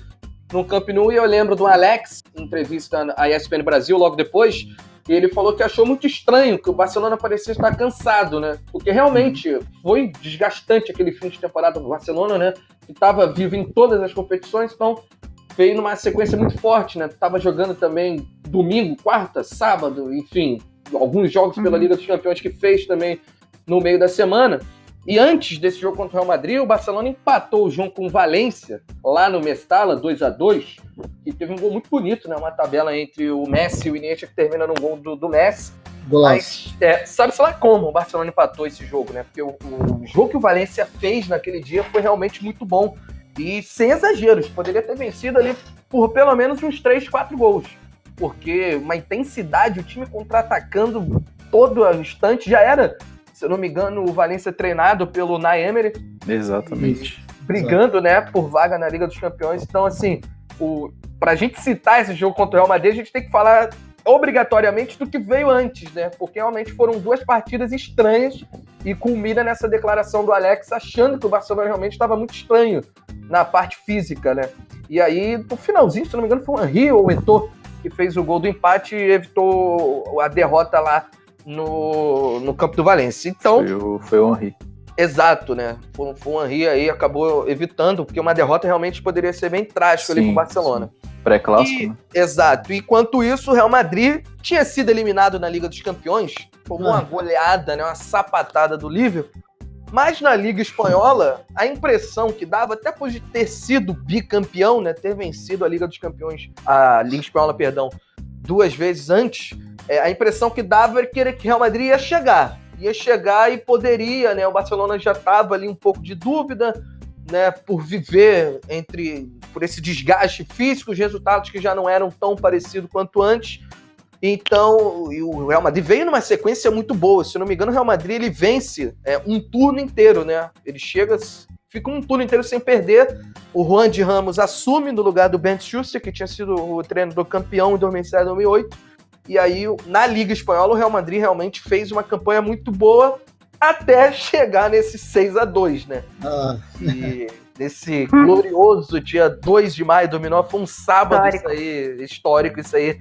no Camp Nou, e eu lembro do Alex, em entrevista à ESPN Brasil, logo depois, e ele falou que achou muito estranho que o Barcelona parecia estar cansado, né? Porque realmente foi desgastante aquele fim de temporada do Barcelona, né? Que estava vivo em todas as competições, então veio numa sequência muito forte, né? Tava jogando também domingo, quarta, sábado, enfim, alguns jogos pela Liga dos Campeões que fez também no meio da semana. E antes desse jogo contra o Real Madrid, o Barcelona empatou o jogo com o Valência, lá no Mestalla, 2-2, e teve um gol muito bonito, né? Uma tabela entre o Messi e o Iniesta, que termina no gol do Messi. Golaço. Mas sabe-se lá como o Barcelona empatou esse jogo, né? Porque o jogo que o Valência fez naquele dia foi realmente muito bom. E sem exageros, poderia ter vencido ali por pelo menos uns 3, 4 gols. Porque uma intensidade, o time contra-atacando todo instante, já era, se eu não me engano, o Valência treinado pelo Unai Emery. Exatamente. Brigando, né, por vaga na Liga dos Campeões. Então, assim, pra gente citar esse jogo contra o Real Madrid, a gente tem que falar obrigatoriamente do que veio antes, né? Porque realmente foram 2 partidas estranhas e culmina nessa declaração do Alex achando que o Barcelona realmente estava muito estranho na parte física, né? E aí, no finalzinho, se não me engano, foi o Henry ou o Eto'o que fez o gol do empate e evitou a derrota lá no campo do Valência. Então, foi o Henry. Exato, né? Foi o Henry aí, acabou evitando, porque uma derrota realmente poderia ser bem trágica ali pro Barcelona. Sim. Pré-clássico, né? Exato. Enquanto isso, o Real Madrid tinha sido eliminado na Liga dos Campeões, tomou uma goleada, né, uma sapatada do Liverpool. Mas na Liga Espanhola, a impressão que dava, até por ter sido bicampeão, né, ter vencido a Liga dos Campeões, a Liga Espanhola, perdão, 2 vezes antes, a impressão que dava era que o Real Madrid ia chegar e poderia, né, o Barcelona já estava ali um pouco de dúvida, né, por viver por esse desgaste físico, os resultados que já não eram tão parecidos quanto antes. Então, o Real Madrid veio numa sequência muito boa. Se não me engano, o Real Madrid ele vence um turno inteiro, né? Ele fica um turno inteiro sem perder. O Juan de Ramos assume no lugar do Bernd Schuster, que tinha sido o treinador campeão em 2007 e 2008. E aí, na Liga Espanhola, o Real Madrid realmente fez uma campanha muito boa até chegar nesse 6-2, né? E nesse glorioso dia 2 de maio de 2009, foi um sábado histórico isso aí.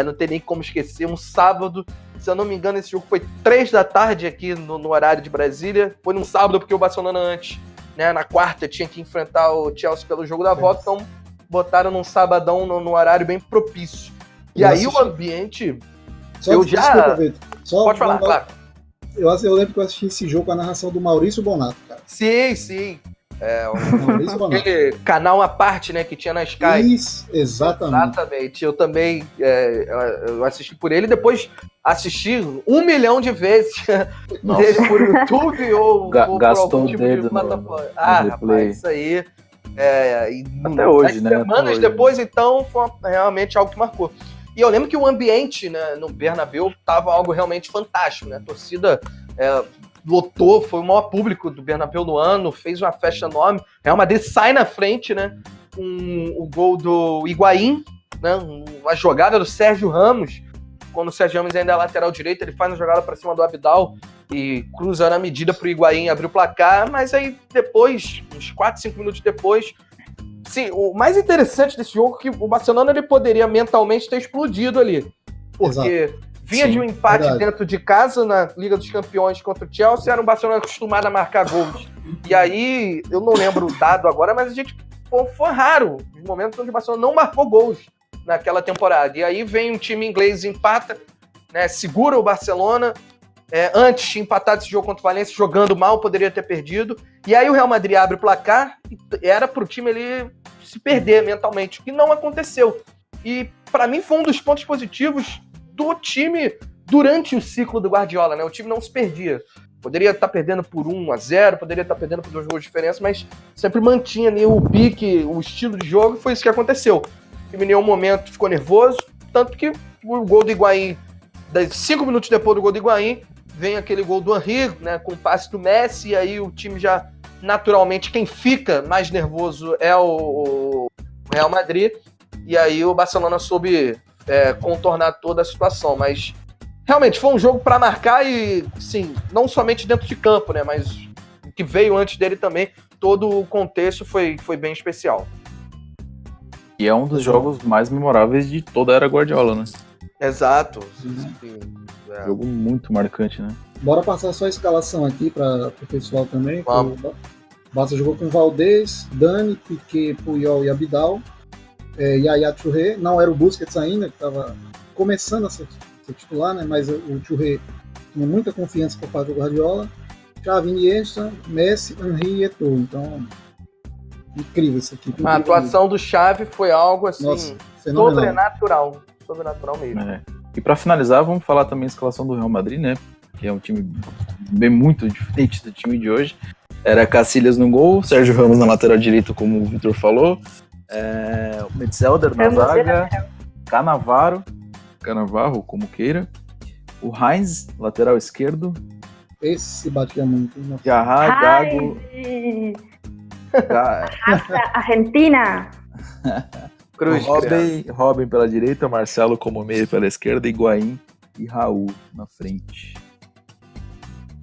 Não tem nem como esquecer, um sábado, se eu não me engano, esse jogo foi 3 da tarde aqui no horário de Brasília. Foi num sábado porque o Barcelona antes, né, na quarta, tinha que enfrentar o Chelsea pelo jogo da volta, então botaram num sabadão no horário bem propício. E aí o ambiente... Desculpa, Vitor. Pode falar, claro. Eu lembro que eu assisti esse jogo com a narração do Maurício Bonato, cara. Sim. Aquele canal à parte, né, que tinha na Sky. Isso, exatamente. Eu também eu assisti por ele, depois assisti 1 milhão de vezes dele por YouTube ou por algum tipo de plataforma. Rapaz, isso aí. Até hoje, né? Semanas depois, então, foi realmente algo que marcou. E eu lembro que o ambiente, né, no Bernabéu tava algo realmente fantástico, né? A torcida lotou, foi o maior público do Bernabéu no ano, fez uma festa enorme. Real Madrid sai na frente, né, com o gol do Higuaín, né, uma jogada do Sérgio Ramos, quando o Sérgio Ramos ainda é lateral direito, ele faz uma jogada para cima do Abidal e cruza na medida pro Higuaín abrir o placar, mas aí depois, uns 4, 5 minutos depois, sim, o mais interessante desse jogo é que o Barcelona ele poderia mentalmente ter explodido ali, porque vinha de um empate dentro de casa na Liga dos Campeões contra o Chelsea, era um Barcelona acostumado a marcar gols. E aí, eu não lembro o dado agora, mas foi raro os momentos onde o Barcelona não marcou gols naquela temporada. E aí vem um time inglês e empata, né, segura o Barcelona. Antes de empatar esse jogo contra o Valência, jogando mal, poderia ter perdido. E aí o Real Madrid abre o placar e era pro time ele se perder mentalmente, o que não aconteceu. E para mim foi um dos pontos positivos do time durante o ciclo do Guardiola, né? O time não se perdia. Poderia estar perdendo por 1-0, poderia estar perdendo por 2 gols de diferença, mas sempre mantinha ali o pique, o estilo de jogo, e foi isso que aconteceu. O time em nenhum momento ficou nervoso, tanto que o gol do Higuaín, 5 minutos depois do gol do Higuaín, vem aquele gol do Henry, né, com o passe do Messi, e aí o time já, naturalmente, quem fica mais nervoso é o Real Madrid, e aí o Barcelona soube contornar toda a situação, mas realmente foi um jogo para marcar e, sim, não somente dentro de campo, né? Mas o que veio antes dele também, todo o contexto foi bem especial. E é um dos jogos mais memoráveis de toda a era Guardiola, né? Exato. Jogo muito marcante, né? Bora passar só a escalação aqui para o pessoal também. Vamos. O Barça jogou com Valdés, Dani, Piqué, Puyol e Abidal. Yaya Touré, não era o Busquets ainda, que estava começando a ser titular, né? Mas o Touré tinha muita confiança por parte do Guardiola. Xavi, Iniesta, Messi, Henry e Eto'o. Então, incrível isso aqui. A atuação do Xavi foi algo assim, nossa, sobrenatural mesmo. E para finalizar, vamos falar também a escalação do Real Madrid, né? Que é um time bem muito diferente do time de hoje. Era Casillas no gol, Sérgio Ramos na lateral direita, como o Vitor falou, o Metzelder na zaga, Cannavaro, como queira, o Heinz, lateral esquerdo, esse batia muito. Garra, Gago, Raça Argentina. Cruz, Robin pela direita, Marcelo como meia pela esquerda, Higuaín e Raul na frente.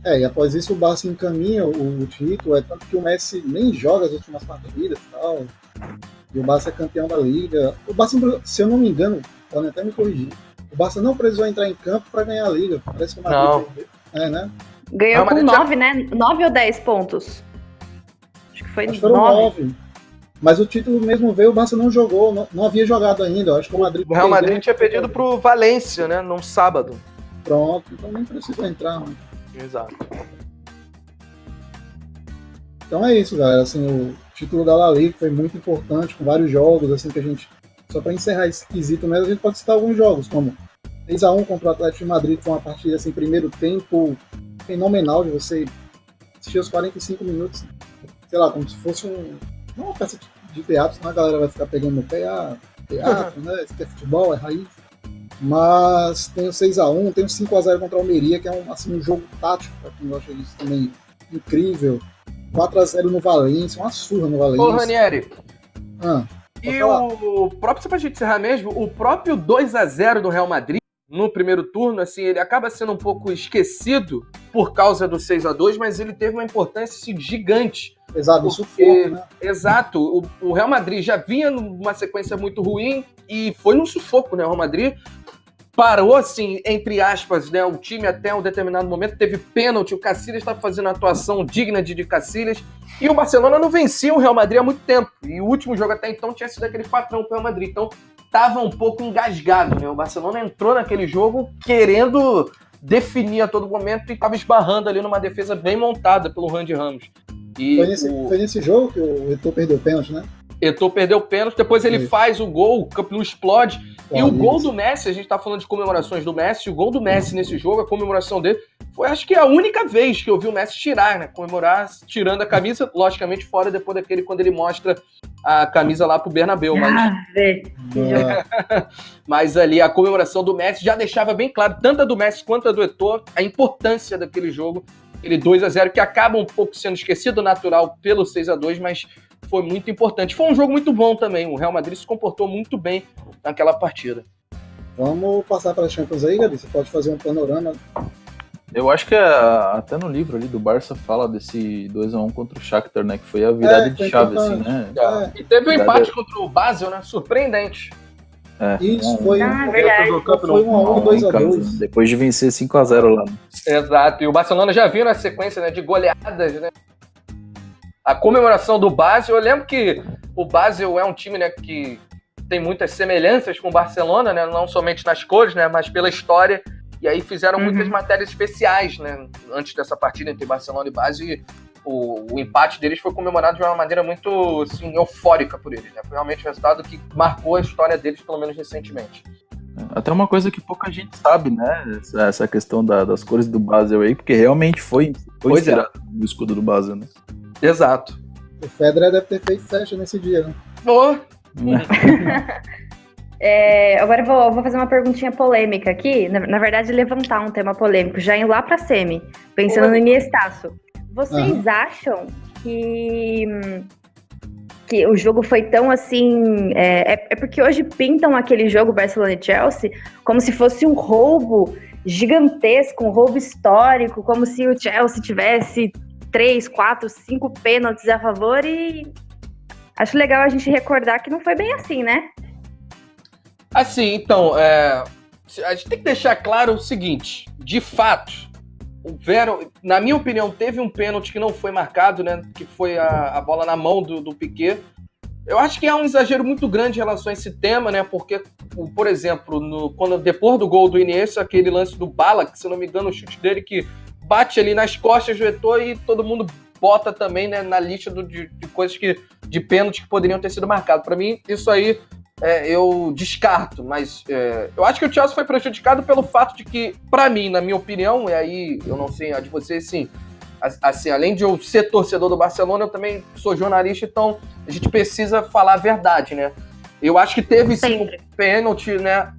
E após isso o Barça encaminha o título, tanto que o Messi nem joga as últimas partidas e tal. E o Barça é campeão da Liga. O Barça, se eu não me engano, podem até me corrigir, o Barça não precisou entrar em campo para ganhar a Liga. Parece que o Madrid perdeu. Né? Ganhou com 9, né? 9 ou 10 pontos? Acho que foi 9. Mas o título mesmo veio, o Barça não jogou, não havia jogado ainda. Eu acho que o Madrid. O Real Madrid tinha perdido pro Valência, né? Num sábado. Pronto, então nem precisa entrar, mano. Exato. Então é isso, galera. Assim, o título da La Liga foi muito importante, com vários jogos, assim, que a gente. Só para encerrar esse quesito mesmo, a gente pode citar alguns jogos, como 3-1 contra o Atlético de Madrid, foi uma partida assim, primeiro tempo fenomenal de você assistir os 45 minutos, sei lá, como se fosse uma peça de teatro, senão a galera vai ficar pegando no pé, teatro, né? Isso aqui é futebol, é raiz. Mas tem o 6-1, tem o 5-0 contra o Almeria, que é um jogo tático, pra quem gosta disso também, incrível. 4-0 no Valência, uma surra no Valência. Ô, Ranieri. E o próprio, só pra gente encerrar mesmo, o próprio 2-0 do Real Madrid, no primeiro turno, assim, ele acaba sendo um pouco esquecido por causa do 6-2, mas ele teve uma importância assim, gigante. Exato, sufoco, né? Exato, o Real Madrid já vinha numa sequência muito ruim e foi num sufoco, né? O Real Madrid parou, assim, entre aspas, né? O time até um determinado momento teve pênalti, o Casillas estava fazendo uma atuação digna de Casillas e o Barcelona não vencia o Real Madrid há muito tempo. E o último jogo até então tinha sido aquele 4-1 pro Real Madrid. Então estava um pouco engasgado, né? O Barcelona entrou naquele jogo querendo definir a todo momento e estava esbarrando ali numa defesa bem montada pelo Randy Ramos. E foi nesse jogo que o Eto'o perdeu o pênalti, né? Eto'o perdeu o pênalti, depois ele faz o gol, o Camp Nou explode. E o gol do Messi, a gente tá falando de comemorações do Messi, o gol do Messi nesse jogo, a comemoração dele, foi acho que a única vez que eu vi o Messi tirar, né? Comemorar tirando a camisa, logicamente fora depois daquele quando ele mostra a camisa lá pro Bernabéu. Mas ali a comemoração do Messi já deixava bem claro, tanto a do Messi quanto a do Eto'o, a importância daquele jogo, aquele 2-0, que acaba um pouco sendo esquecido natural pelo 6-2, mas foi muito importante. Foi um jogo muito bom também, o Real Madrid se comportou muito bem naquela partida. Vamos passar para a Champions aí, Gabi? Você pode fazer um panorama? Eu acho que até no livro ali do Barça fala desse 2-1 contra o Shakhtar, né? Que foi a virada de chave, assim, né? E teve um empate contra o Basel, né? Surpreendente. Isso foi verdade. Foi 1-1, 2-2. Depois de vencer 5-0 lá. Exato, e o Barcelona já viu na sequência, né, de goleadas, né? A comemoração do Basel, eu lembro que o Basel é um time, né, que tem muitas semelhanças com o Barcelona, né, não somente nas cores, né, mas pela história, e aí fizeram muitas matérias especiais, né, antes dessa partida entre Barcelona e Basel, e o empate deles foi comemorado de uma maneira muito, assim, eufórica por eles, né, foi realmente um resultado que marcou a história deles, pelo menos recentemente. Até uma coisa que pouca gente sabe, né, essa questão das cores do Basel aí, porque realmente foi inspirado no escudo do Basel, né. Exato. O Federer deve ter feito festa nesse dia, né? Agora eu vou fazer uma perguntinha polêmica aqui. Na verdade, levantar um tema polêmico, já indo lá pra semi, pensando no Iniestaço. Vocês acham que o jogo foi tão assim... É porque hoje pintam aquele jogo Barcelona e Chelsea como se fosse um roubo gigantesco, um roubo histórico, como se o Chelsea tivesse 3, 4, 5 pênaltis a favor, e acho legal a gente recordar que não foi bem assim, né? Assim, então, a gente tem que deixar claro o seguinte, de fato, na minha opinião, teve um pênalti que não foi marcado, né, que foi a bola na mão do Piquet. Eu acho que é um exagero muito grande em relação a esse tema, né? Porque, por exemplo, depois do gol do Iniesta, aquele lance do Ballack, se não me engano, o chute dele que bate ali nas costas do Eto'o e todo mundo bota também, né, na lista de coisas de pênalti que poderiam ter sido marcados. Para mim, isso aí eu descarto, mas eu acho que o Chelsea foi prejudicado pelo fato de que, para mim, na minha opinião, e aí eu não sei a de vocês, sim, assim, além de eu ser torcedor do Barcelona, eu também sou jornalista, então a gente precisa falar a verdade, né? Eu acho que teve sim um pênalti, né,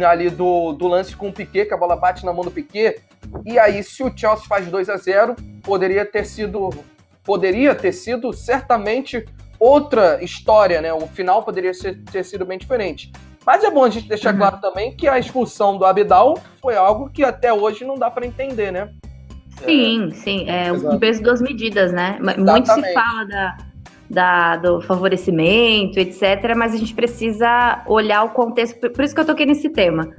ali do lance com o Piquet, que a bola bate na mão do Piquet, e aí se o Chelsea faz 2-0, poderia ter sido certamente outra história, né? O final poderia ter sido bem diferente. Mas é bom a gente deixar claro também que a expulsão do Abidal foi algo que até hoje não dá para entender, né? Sim, o peso das medidas, né? Muito se fala do favorecimento, etc., mas a gente precisa olhar o contexto, por isso que eu toquei nesse tema,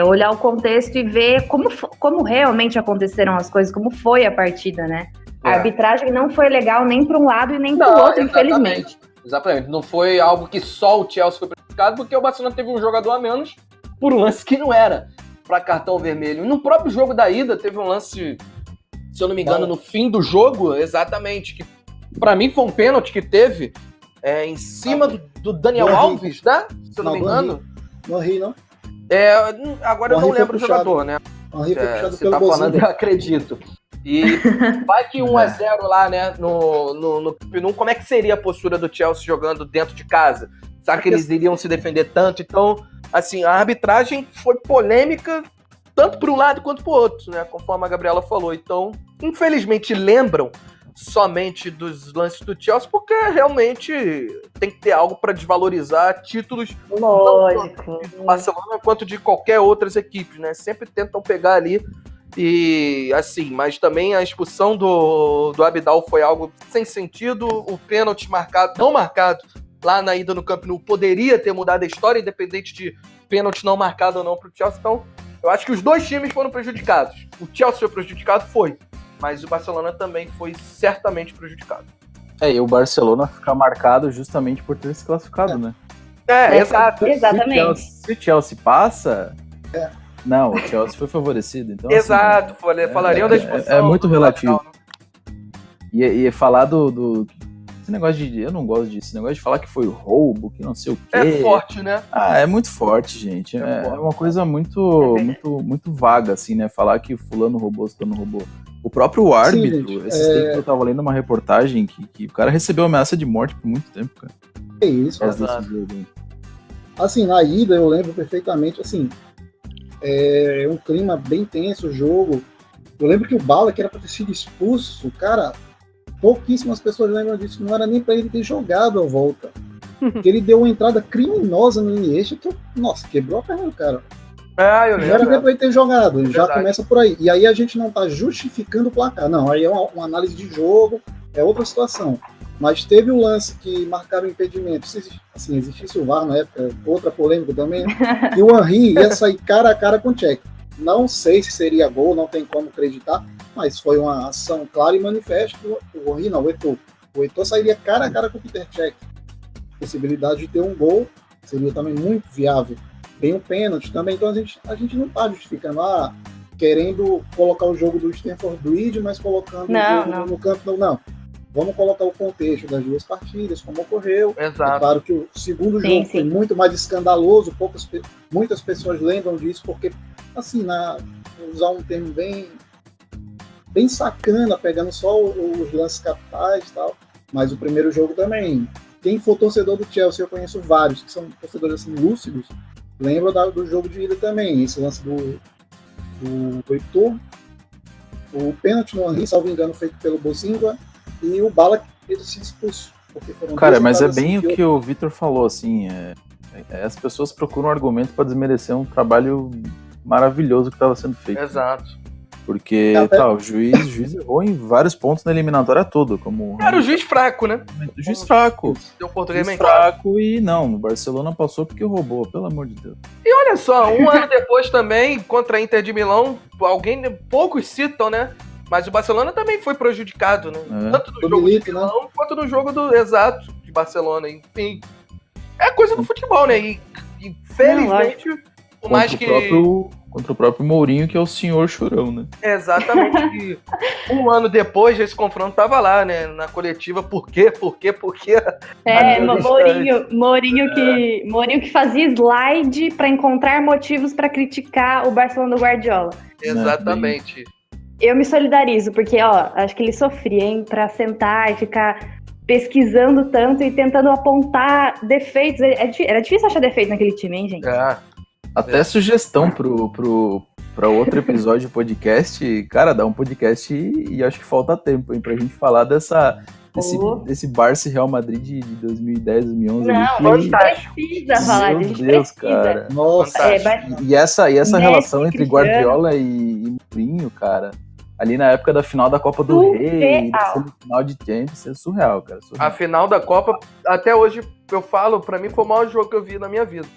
olhar o contexto e ver como realmente aconteceram as coisas, como foi a partida, né? A arbitragem não foi legal nem para um lado e nem para o outro, infelizmente. Exatamente, não foi algo que só o Chelsea foi prejudicado, porque o Barcelona teve um jogador a menos por um lance que não era para cartão vermelho. No próprio jogo da ida, teve um lance, se eu não me engano, no fim do jogo, exatamente, que para mim foi um pênalti que teve em cima do Daniel Alves, né? Se eu não me engano. Não ri, não. Agora eu não lembro o jogador, né? Você tá falando, eu acredito. E vai que 1-0 lá, né, no como é que seria a postura do Chelsea jogando dentro de casa? Será que eles iriam se defender tanto? Então, assim, a arbitragem foi polêmica tanto para um lado quanto para o outro, né, conforme a Gabriela falou. Então, infelizmente, lembram somente dos lances do Chelsea, porque realmente tem que ter algo para desvalorizar títulos, lógico, do Barcelona quanto de qualquer outras equipes, né? Sempre tentam pegar ali. E assim, mas também a expulsão do Abidal foi algo sem sentido. O pênalti não marcado lá na ida no Camp Nou poderia ter mudado a história, independente de pênalti não marcado ou não para o Chelsea. Então, eu acho que os dois times foram prejudicados. O Chelsea foi prejudicado, mas o Barcelona também foi certamente prejudicado. E o Barcelona fica marcado justamente por ter se classificado, né? Exato. Exatamente. Se o Chelsea passa... Não, o Chelsea foi favorecido. Então, exato, assim, falariam da expulsão. É muito relativo. E falar esse negócio eu não gosto disso, esse negócio de falar que foi roubo, que não sei o quê. É forte, né? É muito forte, gente. É uma coisa muito vaga, assim, né? Falar que fulano roubou, fulano roubou. O próprio árbitro, sim, esses tempos eu tava lendo uma reportagem que o cara recebeu ameaça de morte por muito tempo, cara. É isso, assim, na ida eu lembro perfeitamente, assim, um clima bem tenso o jogo. Eu lembro que o Ballack era para ter sido expulso, cara, pouquíssimas pessoas lembram disso, não era nem para ele ter jogado a volta. Porque ele deu uma entrada criminosa no Iniesta que, quebrou a perna do cara. Eu lembro. Não era nem para ele ter jogado, já verdade. Começa por aí. E aí a gente não tá justificando o placar, não, aí é uma análise de jogo, é outra situação. Mas teve um lance que marcaram o impedimento. Se existisse o VAR na época, outra polêmica também, e o Henry ia sair cara a cara com o Cech. Não sei se seria gol, não tem como acreditar, mas foi uma ação clara e manifesta. O Henry não, o Eto'o sairia cara a cara com o Peter Cech. Possibilidade de ter um gol seria também muito viável. Tem um pênalti também, então a gente não está justificando, querendo colocar o jogo do Stamford Bridge, mas colocando o jogo no campo, não. Vamos colocar o contexto das duas partidas, como ocorreu. Exato. É claro que o segundo jogo foi muito mais escandaloso, muitas pessoas lembram disso, porque, assim, usar um termo bem sacana, pegando só os lances capitais e tal, mas o primeiro jogo também. Quem for torcedor do Chelsea, eu conheço vários que são torcedores assim, lúcidos, lembram do jogo de ida também, esse lance do Eto'o, o pênalti no Henry, salvo engano, feito pelo Bozingua, e o Ballack ele se expulso. Cara, mas é bem o que o Vitor falou, assim, as pessoas procuram um argumento para desmerecer um trabalho maravilhoso que estava sendo feito. Exato. Porque o juiz errou em vários pontos na eliminatória toda. Era o juiz fraco, né? O juiz fraco. Deu português juiz fraco e não, o Barcelona passou porque roubou, pelo amor de Deus. E olha só, um ano depois também, contra a Inter de Milão, poucos citam, né? Mas o Barcelona também foi prejudicado, né? Tanto no jogo de Milão, quanto no jogo de Barcelona. Enfim, é coisa do futebol, né? E felizmente, por mais que... Contra o próprio Mourinho, que é o senhor chorão, né? Exatamente. Um ano depois desse confronto tava lá, né? Na coletiva, por quê? Mourinho que fazia slide para encontrar motivos para criticar o Barcelona do Guardiola. Exatamente. Eu me solidarizo, porque, acho que ele sofria, hein? Pra sentar e ficar pesquisando tanto e tentando apontar defeitos. Era difícil achar defeito naquele time, hein, gente? Até sugestão pra outro episódio de podcast. Cara, dá um podcast e acho que falta tempo, hein, pra gente falar desse Barça e Real Madrid de 2010, 2011. Não, precisa falar disso. Meu Deus, cara. Nossa. E essa relação entre Guardiola e Mourinho, cara, ali na época da final da Copa do Rei, da semifinal de Champions, é surreal, cara. Surreal. A final da Copa, até hoje eu falo, pra mim foi o maior jogo que eu vi na minha vida.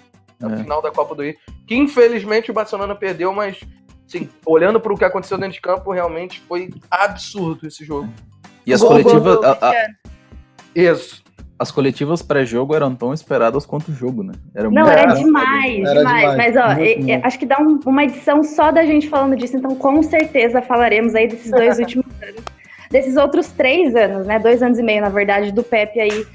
A final da Copa do Rio. Que infelizmente o Barcelona perdeu, mas assim, olhando para o que aconteceu dentro de campo, realmente foi absurdo esse jogo. E as coletivas. Isso. As coletivas pré-jogo eram tão esperadas quanto o jogo, né? Era demais. Mas, acho que dá uma edição só da gente falando disso, então com certeza falaremos aí desses 2 últimos anos. Desses outros 3 anos, né? 2 anos e meio, na verdade, do Pepe aí.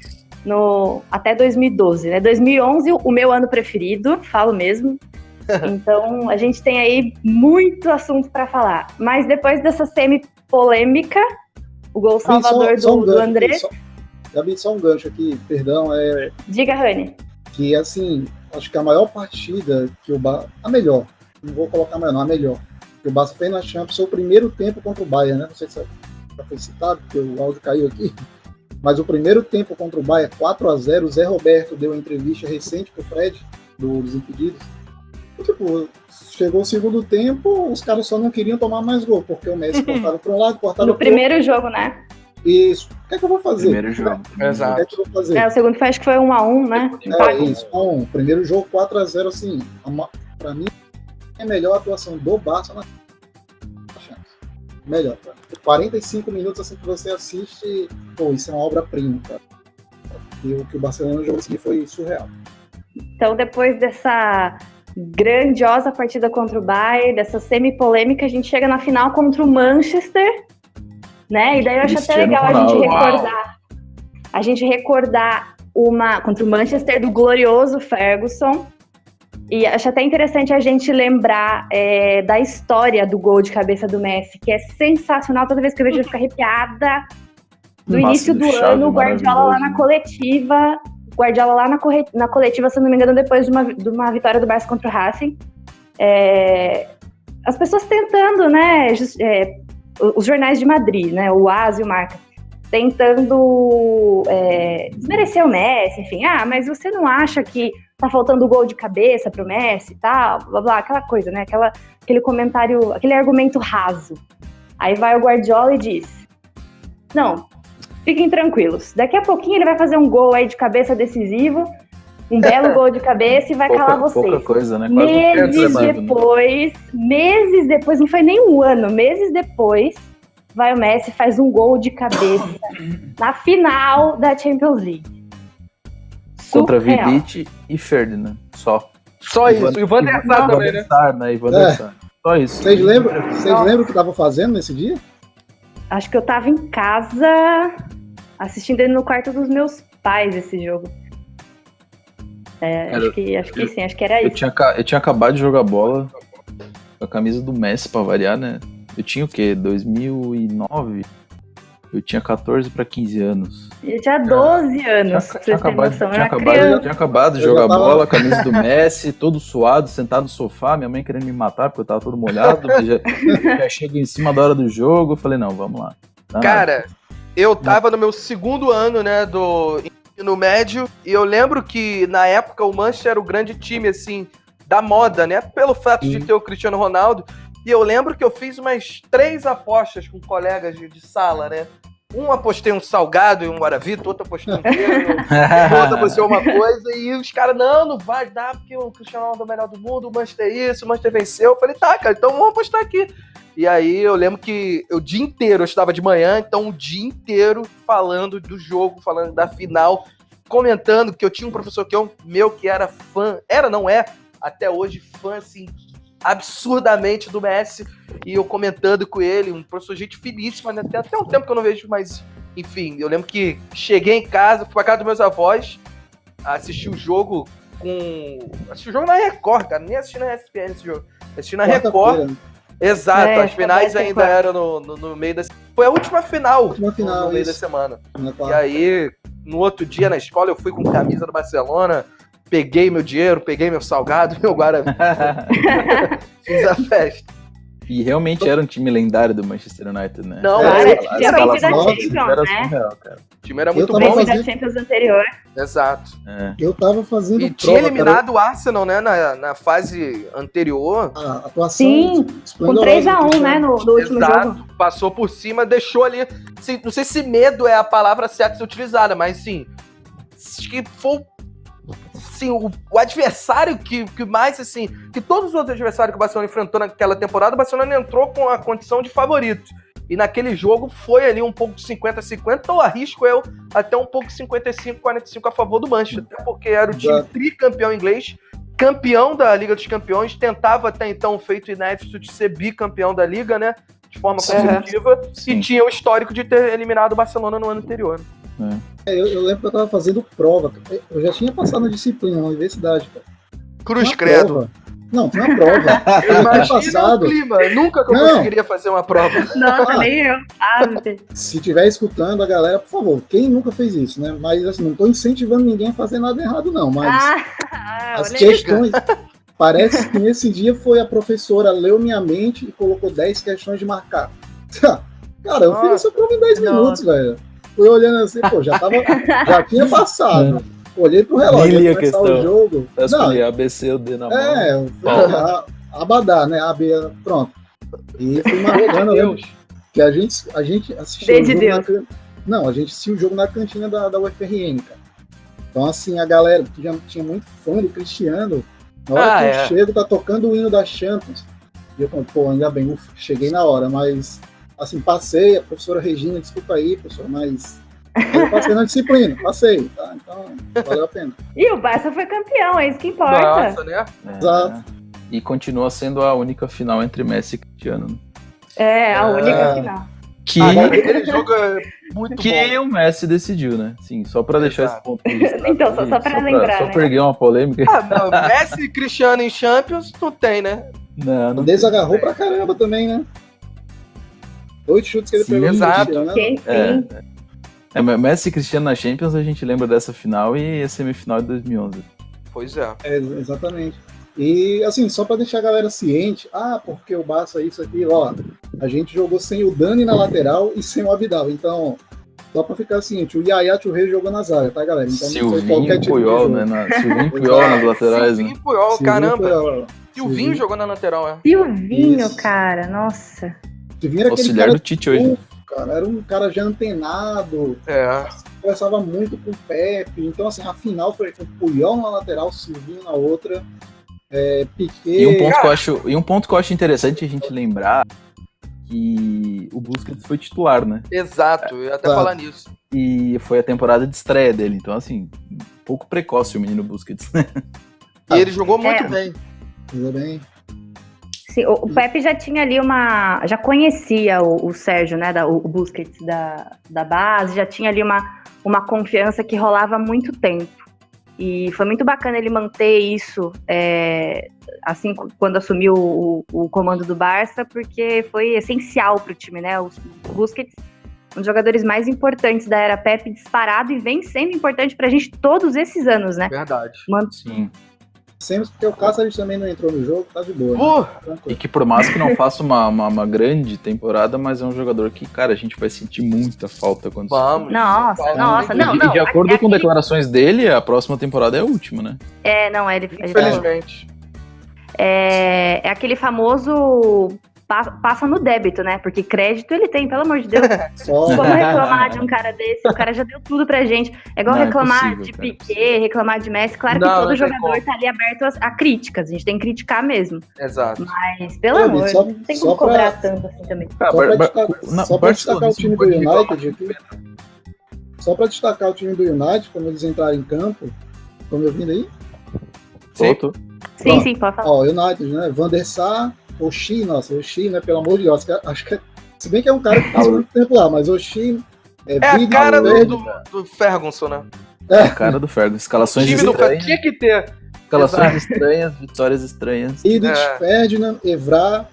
Até 2012, né? 2011, o meu ano preferido, falo mesmo. Então, a gente tem aí muito assunto para falar. Mas depois dessa semi-polêmica, o gol salvador do André... Gabi, só um gancho aqui, perdão. Diga, Rani. Que, assim, acho que a maior partida que o Barça... A melhor, não vou colocar mais não, a melhor. Que o Barça fez na Champions foi o primeiro tempo contra o Bayern, né? Não sei se já foi citado, porque o áudio caiu aqui. Mas o primeiro tempo contra o Bayern, 4-0, o Zé Roberto deu uma entrevista recente pro Fred, do Desimpedidos. E, tipo, chegou o segundo tempo, os caras só não queriam tomar mais gol, porque o Messi cortava para um lado, cortava para o outro. No primeiro jogo, né? Isso. O que é que eu vou fazer? Primeiro jogo. Exato. O que é que eu vou fazer? O segundo acho que foi 1-1, né? Isso. Bom, primeiro jogo 4-0, assim, pra mim, é a melhor atuação do Barça na Champions. Melhor, cara. 45 minutos assim que você assiste, isso é uma obra-prima, cara. E o que o Barcelona jogou assim foi surreal. Então, depois dessa grandiosa partida contra o Bayern, dessa semi-polêmica, a gente chega na final contra o Manchester, né? E daí eu acho até legal a gente recordar uma contra o Manchester do glorioso Ferguson. E acho até interessante a gente lembrar da história do gol de cabeça do Messi, que é sensacional. Toda vez que eu vejo, eu fico arrepiada. No início do ano, o Guardiola lá na coletiva, na coletiva, se não me engano, depois de uma vitória do Barça contra o Racing. As pessoas tentando, né, os jornais de Madrid, né, o AS e o Marca, tentando desmerecer o Messi, enfim. Mas você não acha que tá faltando gol de cabeça pro Messi e tal, blá, blá, aquela coisa, né? Aquele comentário, aquele argumento raso. Aí vai o Guardiola e diz: não, fiquem tranquilos. Daqui a pouquinho ele vai fazer um gol aí de cabeça decisivo, um belo gol de cabeça e vai calar vocês. Pouca coisa, né? Meses depois, não foi nem um ano, meses depois, vai o Messi e faz um gol de cabeça na final da Champions League. Contra Vidic e Ferdinand, só isso. E o Van der Sar também, né? Van der Sar. Só isso. Vocês lembram o que estavam fazendo nesse dia? Acho que eu tava em casa assistindo ele no quarto dos meus pais esse jogo. Acho que sim, acho que era isso. Eu tinha acabado de jogar bola com a camisa do Messi, pra variar, né? Eu tinha o quê? 2009? Eu tinha 14 para 15 anos. Eu tinha 12 anos. Tinha acabado de jogar bola, camisa do Messi, todo suado, sentado no sofá, minha mãe querendo me matar porque eu tava todo molhado. já chego em cima da hora do jogo, eu falei, não, vamos lá. Cara, eu tava no meu segundo ano, né, do ensino médio, e eu lembro que na época o Manchester era o grande time, assim, da moda, né? Pelo fato de ter o Cristiano Ronaldo. E eu lembro que eu fiz umas 3 apostas com colegas de sala, né? Um apostei um salgado e um guaravito, outro apostei um queijo, outro apostei uma coisa, e os caras, não vai dar, porque o Cristiano Ronaldo é o melhor do mundo, o Manchester isso, o Manchester venceu. Eu falei, tá, cara, então vamos apostar aqui. E aí eu lembro que o dia inteiro, eu estudava de manhã, então o dia inteiro falando do jogo, falando da final, comentando que eu tinha um professor que era fã, não é, até hoje, fã, assim, absurdamente do Messi, e eu comentando com ele, um professor gente finíssima, né? Tem até um tempo que eu não vejo, mas enfim, eu lembro que cheguei em casa, fui pra casa dos meus avós, assisti o jogo na Record, cara, nem assisti na ESPN esse jogo, assisti na Record. Exato, as finais ainda eram no meio da... Foi a última final no meio da semana. E aí, no outro dia na escola, eu fui com camisa do Barcelona, peguei meu dinheiro, peguei meu salgado, meu guaravita. Fiz a festa. E realmente era um time lendário do Manchester United, né? Não, tinha vencido a Champions, né? Surreal, cara. O time era muito bom. Vencido a Champions anterior. Exato. Eu tava fazendo E tinha eliminado o Arsenal, né? Na fase anterior. A atuação. Sim, com 3-1, né? No último jogo. Passou por cima, deixou ali. Não sei se medo é a palavra certa a ser utilizada, mas sim. Acho que foi o adversário que mais, assim, que todos os outros adversários que o Barcelona enfrentou naquela temporada, o Barcelona entrou com a condição de favorito. E naquele jogo foi ali um pouco 50-50, ou arrisco eu até um pouco 55-45 a favor do Manchester, até porque era o time tricampeão inglês, campeão da Liga dos Campeões, tentava até então o feito inédito de ser bicampeão da Liga, né, de forma consecutiva, e tinha o histórico de ter eliminado o Barcelona no ano anterior. Eu lembro que eu tava fazendo prova. Eu já tinha passado na disciplina na universidade, cara. Cruz credo. Prova. Não, tinha uma prova. Imagina o clima. Nunca que eu conseguiria fazer uma prova. Nossa, nem eu. Se estiver escutando a galera, por favor, quem nunca fez isso, né? Mas assim, não tô incentivando ninguém a fazer nada errado, não. Mas as questões... Parece que nesse dia foi a professora leu minha mente e colocou 10 questões de marcar. Cara, eu fiz essa prova em 10 minutos, velho. Fui olhando assim, já tinha passado. Olhei pro relógio, ia começar o jogo. Eu escolhi A, B, C ou D na mão. Abadá, né? A, B, pronto. E fui marcando, que a gente assistiu o jogo a gente assistiu o jogo na cantina da UFRN, cara. Então, assim, a galera que já tinha muito fã do Cristiano, na hora que eu chego, tá tocando o hino da Champions. E eu falei, ainda bem, cheguei na hora, mas... Assim, passei, a professora Regina, desculpa aí, professora, mas eu passei na disciplina, passei, tá? Então, valeu a pena. E o Barça foi campeão, é isso que importa. Nossa, né? Exato. E continua sendo a única final entre Messi e Cristiano. A única final. Aquele jogo é muito bom. Que o Messi decidiu, né? Sim, só pra deixar esse ponto de vista. Então, só pra lembrar, Só peguei uma polêmica. Não, Messi e Cristiano em Champions não tem, né? Não desagarrou pra caramba também, né? 8 chutes que ele pegou. Exato. Messi e Cristiano na Champions, a gente lembra dessa final e a semifinal de 2011. Pois é. Exatamente. E, assim, só pra deixar a galera ciente, porque o Barça isso aqui, a gente jogou sem o Dani na lateral e sem o Abidal. Então, só pra ficar ciente, o Yaya Touré jogou na zaga, tá, galera? Então, Silvinho e Puyol, né? Silvinho e Puyol nas laterais, Silvinho e Puyol, caramba. Silvinho jogou na lateral, Silvinho, cara, nossa. Era auxiliar do Tite hoje. Cara, era um cara já antenado, conversava muito com o Pepe, então assim, a final foi com o Puyol na lateral, Silvinho na outra, Piquet... E um ponto que eu acho interessante a gente lembrar que o Busquets foi titular, né? Exato, eu ia até falar nisso. E foi a temporada de estreia dele, então assim, um pouco precoce o menino Busquets, né? E ele jogou muito bem. Jogou bem. Sim, o Pepe já tinha ali já conhecia o Sérgio, né, o Busquets da base, já tinha ali uma confiança que rolava há muito tempo. E foi muito bacana ele manter isso, assim, quando assumiu o comando do Barça, porque foi essencial para o time, né? O Busquets, um dos jogadores mais importantes da era Pepe, disparado, e vem sendo importante pra gente todos esses anos, né? Verdade. Sim. Sempre porque o Cáceres também não entrou no jogo, tá de boa. Né? E que por mais que não faça uma grande temporada, mas é um jogador que, cara, a gente vai sentir muita falta quando... Vamos. Nossa, não. E de acordo com declarações dele, a próxima temporada é a última, né? Ele infelizmente. é aquele famoso passa no débito, né? Porque crédito ele tem, pelo amor de Deus. Vamos reclamar de um cara desse, o cara já deu tudo pra gente. É igual reclamar de Piquet, reclamar de Messi. Claro que todo jogador tá ali aberto a críticas, a gente tem que criticar mesmo. Exato. Mas, pelo amor, não tem como cobrar tanto assim também. Só pra destacar o time do United aqui. Só pra destacar o time do United, quando eles entrarem em campo, estão me ouvindo aí? Sim, pode falar. Ó, United, né? Van der Sar, Oshie, né? Pelo amor de Deus, acho que se bem que é um cara que passa muito tempo lá, mas Oshie a cara do Ferguson, né? A cara do Ferguson. Escalações estranhas. Tinha que ter. Escalações estranhas, vitórias estranhas. Vidic, Ferdinand, Evra,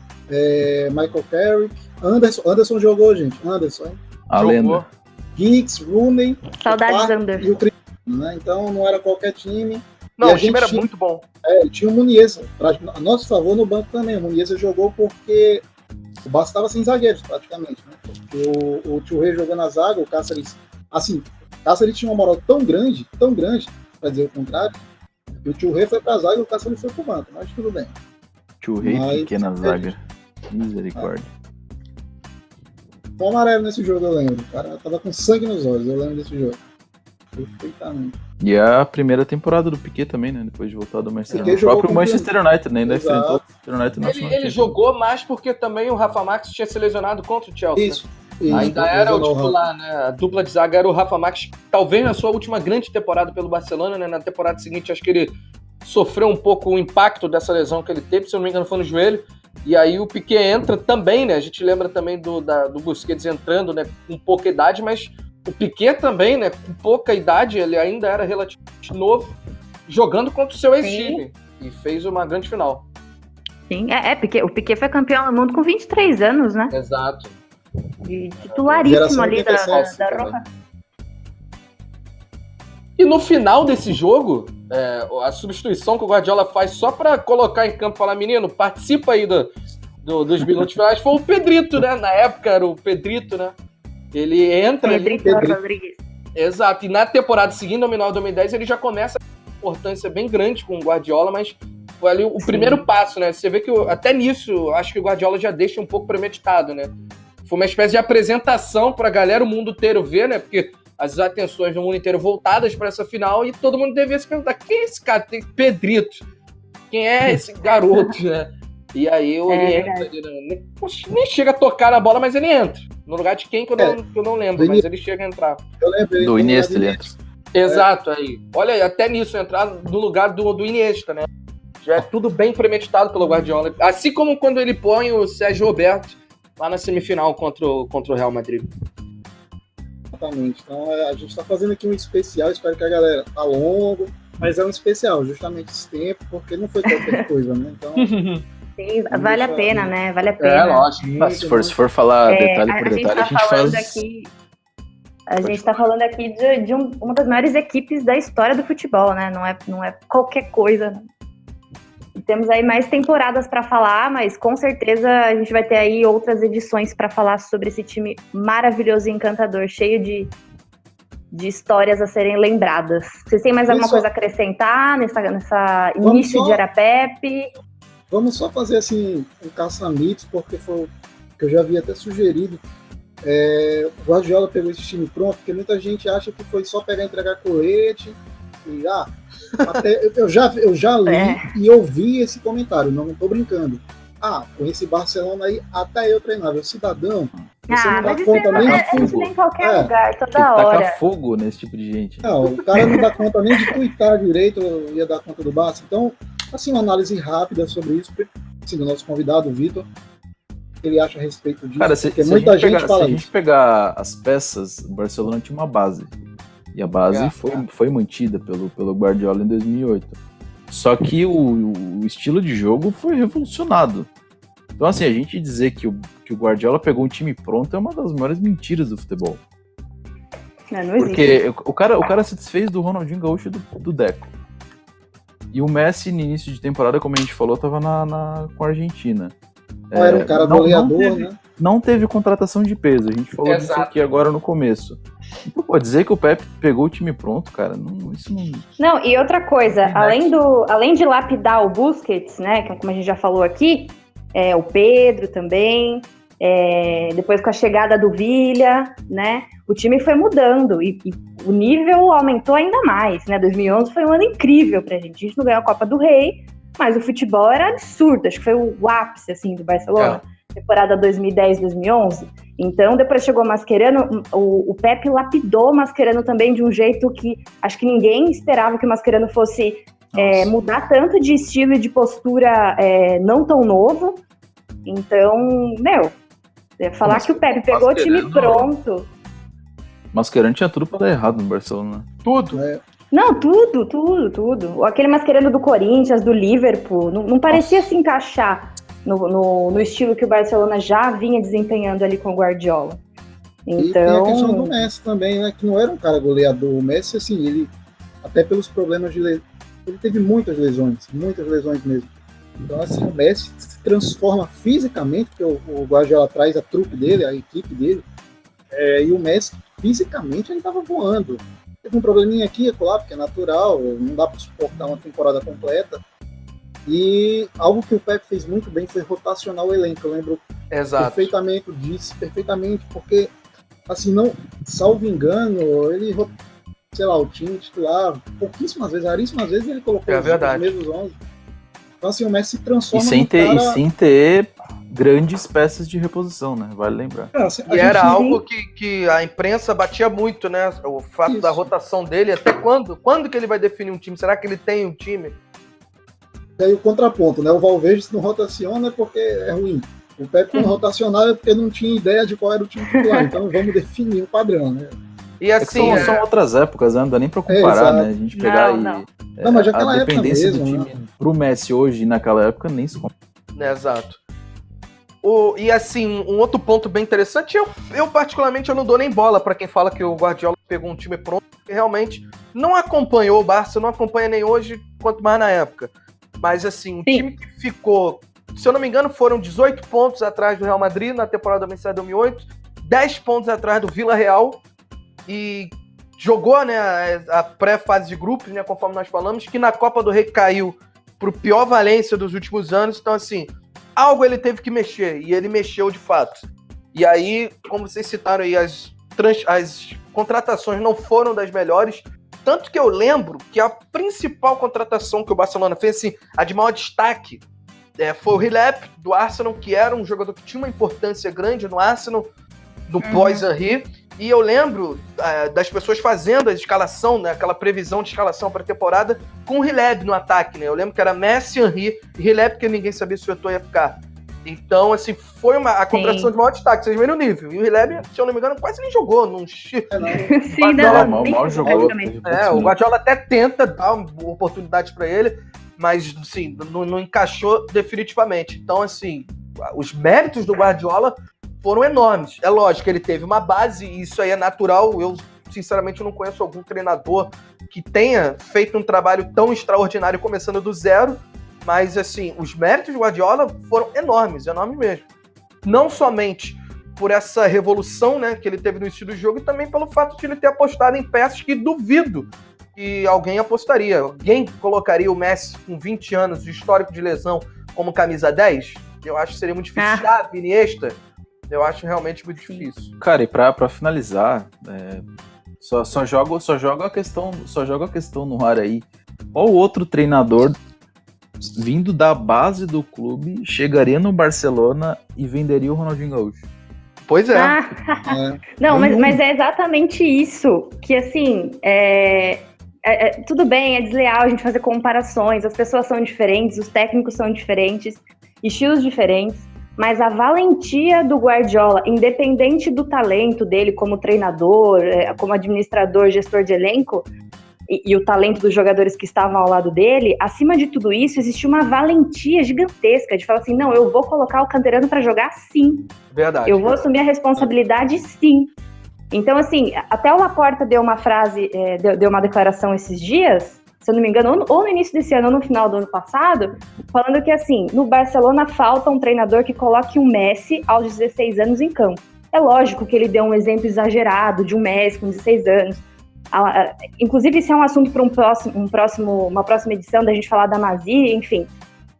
Michael Carrick, Anderson jogou, gente. Hein? A lenda. Giggs, Rooney, saudades Anderson. E o Cristiano, né? Então não era qualquer time. Não, o time era muito bom. Tinha o Muniz, a nosso favor no banco também. O Muniz jogou porque o Barça estava sem zagueiros, praticamente. Né? Porque o Touré jogou na zaga, o Cáceres... Assim, o Cáceres tinha uma moral tão grande, para dizer o contrário, que o Touré foi para a zaga e o Cáceres foi para o banco, mas tudo bem. Touré, pequena zaga. Misericórdia. Foi amarelo nesse jogo, eu lembro. O cara tava com sangue nos olhos, eu lembro desse jogo. Perfeitamente. E a primeira temporada do Piquet também, né? Depois de voltar do Manchester United. O próprio Manchester United, né? Ainda enfrentou o Manchester United no final. Ele jogou mais porque também o Rafa Max tinha se lesionado contra o Chelsea. Isso. Ainda era o titular, né? A dupla de zaga era o Rafa Max, talvez na sua última grande temporada pelo Barcelona, né? Na temporada seguinte, acho que ele sofreu um pouco o impacto dessa lesão que ele teve, se eu não me engano, foi no joelho. E aí o Piquet entra também, né? A gente lembra também do Busquets entrando, né? Com pouca idade, mas o Piquet também, né? Com pouca idade, ele ainda era relativamente novo, jogando contra o seu ex-time. E fez uma grande final. Sim, porque o Piquet foi campeão do mundo com 23 anos, né? Exato. E titularíssimo ali da Europa. E no final desse jogo, a substituição que o Guardiola faz só pra colocar em campo e falar, menino, participa aí dos minutos finais, foi o Pedrito, né? Na época era o Pedrito, né? Ele entra... Pedrito Rodrigues. Exato. E na temporada seguinte, no final de 2010, ele já começa uma importância bem grande com o Guardiola, mas foi ali o primeiro passo, né? Você vê que até nisso, acho que o Guardiola já deixa um pouco premeditado, né? Foi uma espécie de apresentação pra galera, o mundo inteiro ver, né? Porque as atenções do mundo inteiro voltadas para essa final e todo mundo devia se perguntar, quem é esse cara? Tem Pedrito. Quem é esse garoto, né? E aí ele entra, nem chega a tocar na bola, mas ele entra. No lugar de quem que eu não lembro, mas ele chega a entrar. Eu lembro. Do Iniesta ele entra. Exato, aí. Olha aí, até nisso, entrar no lugar do Iniesta, né? Já é tudo bem premeditado pelo Guardiola. Assim como quando ele põe o Sérgio Roberto lá na semifinal contra o Real Madrid. Exatamente. Então a gente está fazendo aqui um especial, espero que a galera tá longo, mas é um especial, justamente esse tempo, porque não foi qualquer coisa, né? Então... Sim, vale a pena, né? Vale a pena. Lógico. Se for falar detalhe por detalhe, a gente faz... A gente está falando aqui de uma das maiores equipes da história do futebol, né? Não é qualquer coisa. Temos aí mais temporadas para falar, mas com certeza a gente vai ter aí outras edições para falar sobre esse time maravilhoso e encantador, cheio de histórias a serem lembradas. Vocês têm mais alguma coisa a acrescentar nessa início de Era Pepe? Vamos só fazer assim um caça-mitos, porque foi o que eu já havia até sugerido. O Guardiola pegou esse time pronto, porque muita gente acha que foi só pegar e entregar colete e até eu já li e ouvi esse comentário, não estou brincando. Com esse Barcelona aí, até eu treinava. O cidadão, você não dá conta nem de fogo. Isso em qualquer lugar, toda hora. Taca fogo nesse tipo de gente. Não, o cara não dá conta nem de tuitar direito, ia dar conta do Barça. Então, assim, uma análise rápida sobre isso, assim, do nosso convidado, o Vitor, ele acha a respeito disso. Cara, se a gente pegar as peças, o Barcelona tinha uma base. E a base foi mantida pelo Guardiola em 2008. Só que o estilo de jogo foi revolucionado. Então, assim, a gente dizer que o Guardiola pegou um time pronto é uma das maiores mentiras do futebol. Não existe. Porque o cara se desfez do Ronaldinho Gaúcho e do Deco. E o Messi, no início de temporada, como a gente falou, estava com a Argentina. Não era um cara goleador, né? Não teve contratação de peso, a gente falou disso aqui agora no começo. Então, pode dizer que o Pepe pegou o time pronto, cara? Isso não... Não, e outra coisa, além de lapidar o Busquets, né, como a gente já falou aqui, o Pedro também, depois com a chegada do Villa, né, o time foi mudando e o nível aumentou ainda mais, né, 2011 foi um ano incrível pra gente, a gente não ganhou a Copa do Rei, mas o futebol era absurdo, acho que foi o ápice, assim, do Barcelona, temporada 2010, 2011, então depois chegou o Mascherano, o Pepe lapidou o Mascherano também de um jeito que acho que ninguém esperava que o Mascherano fosse mudar tanto de estilo e de postura não tão novo, então, falar que o Pepe pegou o time pronto. Mascherano tinha tudo pra dar errado no Barcelona. Tudo. Não, tudo. Aquele Mascherano do Corinthians, do Liverpool, não parecia se encaixar no estilo que o Barcelona já vinha desempenhando ali com o Guardiola. Então... E tem a questão do Messi também, né? Que não era um cara goleador. O Messi, assim, ele, até pelos problemas de lesão, ele teve muitas lesões mesmo. Então, assim, o Messi se transforma fisicamente, porque o Guardiola traz a trupe dele, a equipe dele, e o Messi, fisicamente, ele estava voando. Teve um probleminha aqui, claro, porque é natural, não dá para suportar uma temporada completa. E algo que o Pepe fez muito bem foi rotacionar o elenco. Eu lembro perfeitamente disso, porque, assim, não, salvo engano, ele, sei lá, o time titular, raríssimas vezes ele colocou os mesmos 11. Então, assim, o Messi se transforma e sem ter grandes peças de reposição, né? Vale lembrar. E era algo que a imprensa batia muito, né? O fato da rotação dele. Até quando? Quando que ele vai definir um time? Será que ele tem um time? E aí o contraponto, né? O Valverde se não rotaciona é porque é ruim. O Pepe não rotacionava é porque não tinha ideia de qual era o time titular. Então vamos definir o padrão, né? E assim, são outras épocas, né? Não dá nem pra comparar, né? A gente pegar não. Mas aquela a dependência época mesmo, do time pro Messi hoje e naquela época nem se compara. Exato. E assim, um outro ponto bem interessante, eu particularmente eu não dou nem bola pra quem fala que o Guardiola pegou um time pronto, porque realmente não acompanhou o Barça, não acompanha nem hoje, quanto mais na época. Mas assim, um time que ficou, se eu não me engano, foram 18 pontos atrás do Real Madrid na temporada 2007-2008, 10 pontos atrás do Villarreal e jogou, né, a pré-fase de grupos, né, conforme nós falamos, que na Copa do Rei caiu pro pior Valência dos últimos anos. Então, assim, algo ele teve que mexer, e ele mexeu de fato. E aí, como vocês citaram aí, as contratações não foram das melhores, tanto que eu lembro que a principal contratação que o Barcelona fez, assim, a de maior destaque, foi o Rilep, do Arsenal, que era um jogador que tinha uma importância grande no Arsenal, do pós-Henry. E eu lembro das pessoas fazendo a escalação, né, aquela previsão de escalação para a temporada, com o Rilep no ataque, né? Eu lembro que era Messi, Henry e Rilep, porque ninguém sabia se o Eto'o ia ficar. Então, assim, foi a contratação de maior destaque, vocês viram o nível. E o Rilep, se eu não me engano, quase nem jogou. Mal jogou. O Guardiola até tenta dar oportunidades para ele, mas, assim, não encaixou definitivamente. Então, assim, os méritos do Guardiola foram enormes. É lógico que ele teve uma base, e isso aí é natural. Eu, sinceramente, não conheço algum treinador que tenha feito um trabalho tão extraordinário começando do zero, mas, assim, os méritos do Guardiola foram enormes mesmo. Não somente por essa revolução, né, que ele teve no estilo de jogo, e também pelo fato de ele ter apostado em peças que duvido que alguém apostaria. Alguém colocaria o Messi com 20 anos de histórico de lesão como camisa 10? Eu acho que seria muito difícil. Xavi, Iniesta, eu acho realmente muito difícil. Cara, e pra finalizar, só joga a questão no ar aí. Qual outro treinador vindo da base do clube chegaria no Barcelona e venderia o Ronaldinho Gaúcho? Pois é. Não, mas é exatamente isso. Que assim, tudo bem, é desleal a gente fazer comparações, as pessoas são diferentes, os técnicos são diferentes, estilos diferentes, mas a valentia do Guardiola, independente do talento dele como treinador, como administrador, gestor de elenco, e o talento dos jogadores que estavam ao lado dele, acima de tudo isso, existiu uma valentia gigantesca de falar assim, não, eu vou colocar o Canterano para jogar sim. Verdade. Eu vou assumir a responsabilidade sim. Então, assim, até o Laporta deu uma frase, deu uma declaração esses dias, se eu não me engano, ou no início desse ano ou no final do ano passado, falando que, assim, no Barcelona falta um treinador que coloque um Messi aos 16 anos em campo. É lógico que ele deu um exemplo exagerado de um Messi com 16 anos. Inclusive, isso é um assunto para uma próxima edição, da gente falar da Masia, enfim,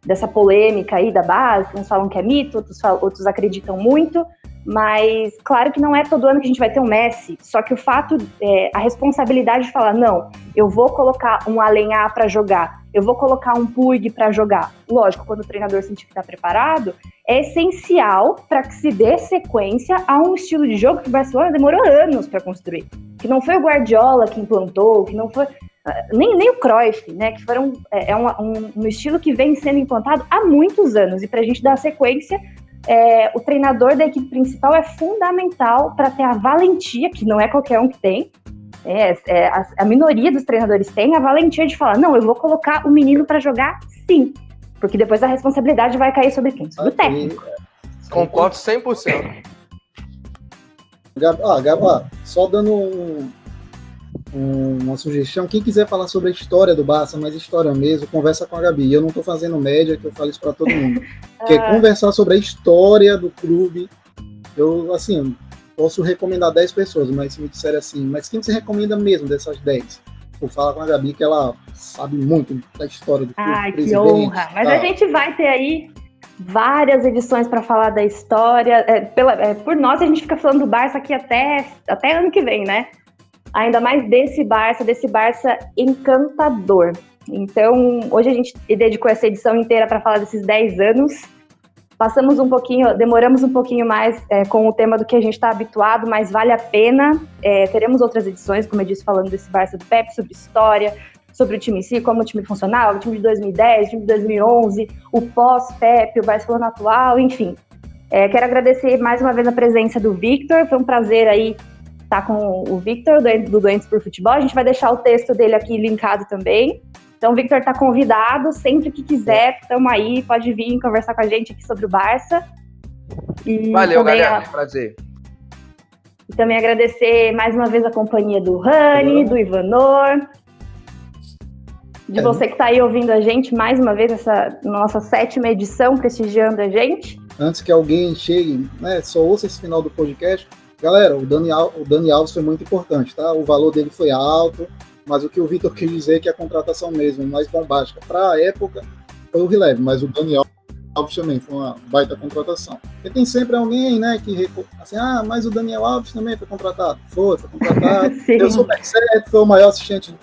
dessa polêmica aí da base, uns falam que é mito, outros acreditam muito, mas claro que não é todo ano que a gente vai ter um Messi, só que o fato, a responsabilidade de falar, não, eu vou colocar um Alenhá para jogar, eu vou colocar um Puig para jogar, lógico, quando o treinador sentir que está preparado, é essencial para que se dê sequência a um estilo de jogo que o Barcelona demorou anos para construir, que não foi o Guardiola que implantou, que não foi... Nem o Cruyff, né, que foram, um estilo que vem sendo implantado há muitos anos, e para a gente dar sequência, o treinador da equipe principal é fundamental para ter a valentia, que não é qualquer um que tem, a minoria dos treinadores tem a valentia de falar, não, eu vou colocar o menino para jogar sim, porque depois a responsabilidade vai cair sobre quem? Sobre o técnico. Concordo 100%. Gabá, só dando uma sugestão, quem quiser falar sobre a história do Barça, mas história mesmo, conversa com a Gabi. Eu não estou fazendo média, que eu falo isso para todo mundo. Quer conversar sobre a história do clube, eu, assim, posso recomendar 10 pessoas, mas se me disser assim, mas quem você recomenda mesmo dessas 10? Vou falar com a Gabi, que ela sabe muito da história do clube. Ai, que honra! Mas a gente vai ter aí várias edições para falar da história. Por nós, a gente fica falando do Barça aqui até ano que vem, né? Ainda mais desse Barça encantador. Então, hoje a gente dedicou essa edição inteira para falar desses 10 anos. Demoramos um pouquinho mais com o tema do que a gente está habituado, mas vale a pena. Teremos outras edições, como eu disse, falando desse Barça do Pep, sobre história, sobre o time em si, como o time funcionava, o time de 2010, o time de 2011, o pós-Pep, o Barcelona atual, enfim. Quero agradecer mais uma vez a presença do Victor, foi um prazer aí estar com o Victor, do Doentes por Futebol. A gente vai deixar o texto dele aqui linkado também. Então, o Victor está convidado, sempre que quiser, estamos aí, pode vir conversar com a gente aqui sobre o Barça. Valeu, galera, prazer. E também agradecer mais uma vez a companhia do Rani, do Ivanor, de você que está aí ouvindo a gente mais uma vez, essa nossa 7ª edição, prestigiando a gente. Antes que alguém chegue, né, só ouça esse final do podcast, galera, o Dani Alves foi muito importante, tá? O valor dele foi alto, mas o que o Vitor quis dizer é que a contratação mesmo, mais bombástica para a época, foi o releve, mas o Dani Alves também foi uma baita contratação. E tem sempre alguém, né, que assim, mas o Daniel Alves também foi contratado. Foi contratado, deu super certo, foi o maior assistente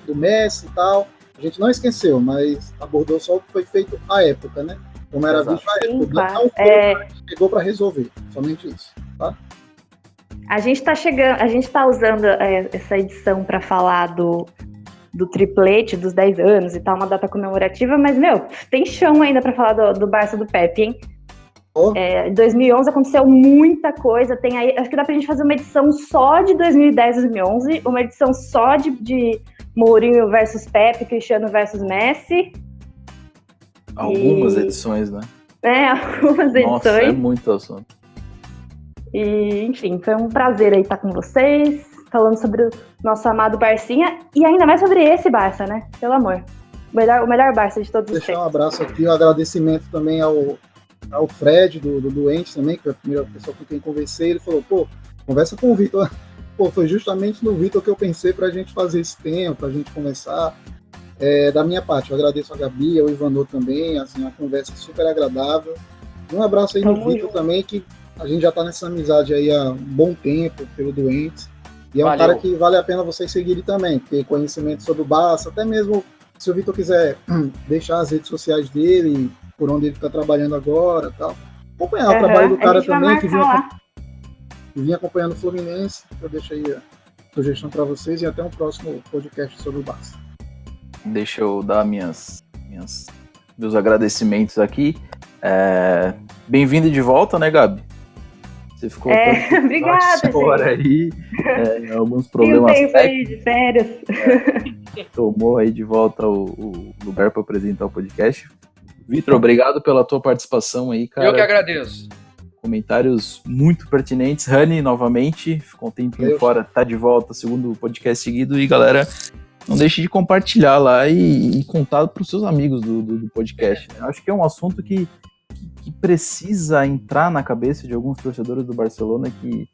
do Messi e tal. A gente não esqueceu, mas abordou só o que foi feito à época, né? Como era visto à época. Não chegou para resolver, somente isso, tá? A gente está usando essa edição para falar do triplete dos 10 anos e tal, uma data comemorativa, mas, tem chão ainda para falar do Barça do Pepe, hein? Em 2011 aconteceu muita coisa, tem aí, acho que dá pra gente fazer uma edição só de 2010 e 2011, uma edição só de Mourinho versus Pepe, Cristiano versus Messi. Algumas edições, né? Algumas edições. Nossa, é muito assunto. E, enfim, foi um prazer aí estar com vocês, falando sobre o nosso amado Barcinha, e ainda mais sobre esse Barça, né? Pelo amor. O melhor Barça de todos os tempos. Deixar um abraço aqui, um agradecimento também ao Fred, do Doente também, que foi a primeira pessoa com quem conversei. Ele falou, conversa com o Vitor. Foi justamente no Vitor que eu pensei pra gente fazer esse tempo, pra gente conversar. Da minha parte, eu agradeço a Gabi, ao Ivanor também, assim, uma conversa super agradável. E um abraço aí no Vitor também, que a gente já está nessa amizade aí há um bom tempo pelo Doentes. E é um cara que vale a pena vocês seguirem também, ter conhecimento sobre o Barça, até mesmo se o Vitor quiser deixar as redes sociais dele, por onde ele está trabalhando agora e tal. Acompanhar o trabalho do cara também, que vinha acompanhando o Fluminense. Eu deixo aí a sugestão para vocês e até um próximo podcast sobre o Barça. Deixa eu dar meus agradecimentos aqui. Bem-vindo de volta, né, Gabi? Você ficou obrigada, fora aí, alguns problemas técnicos aí de férias. Tomou aí de volta o lugar para apresentar o podcast. Vitor, obrigado pela tua participação aí, cara. Eu que agradeço. Comentários muito pertinentes. Rani, novamente, ficou um tempinho fora, tá de volta, segundo podcast seguido. E galera, não deixe de compartilhar lá e contar para os seus amigos do podcast. Né? Acho que é um assunto que precisa entrar na cabeça de alguns torcedores do Barcelona que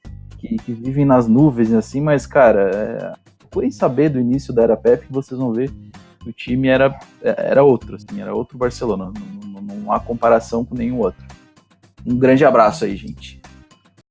vivem nas nuvens, assim, mas, cara, procurem saber do início da era Pep que vocês vão ver que o time era outro, assim, era outro Barcelona. Não há comparação com nenhum outro. Um grande abraço aí, gente.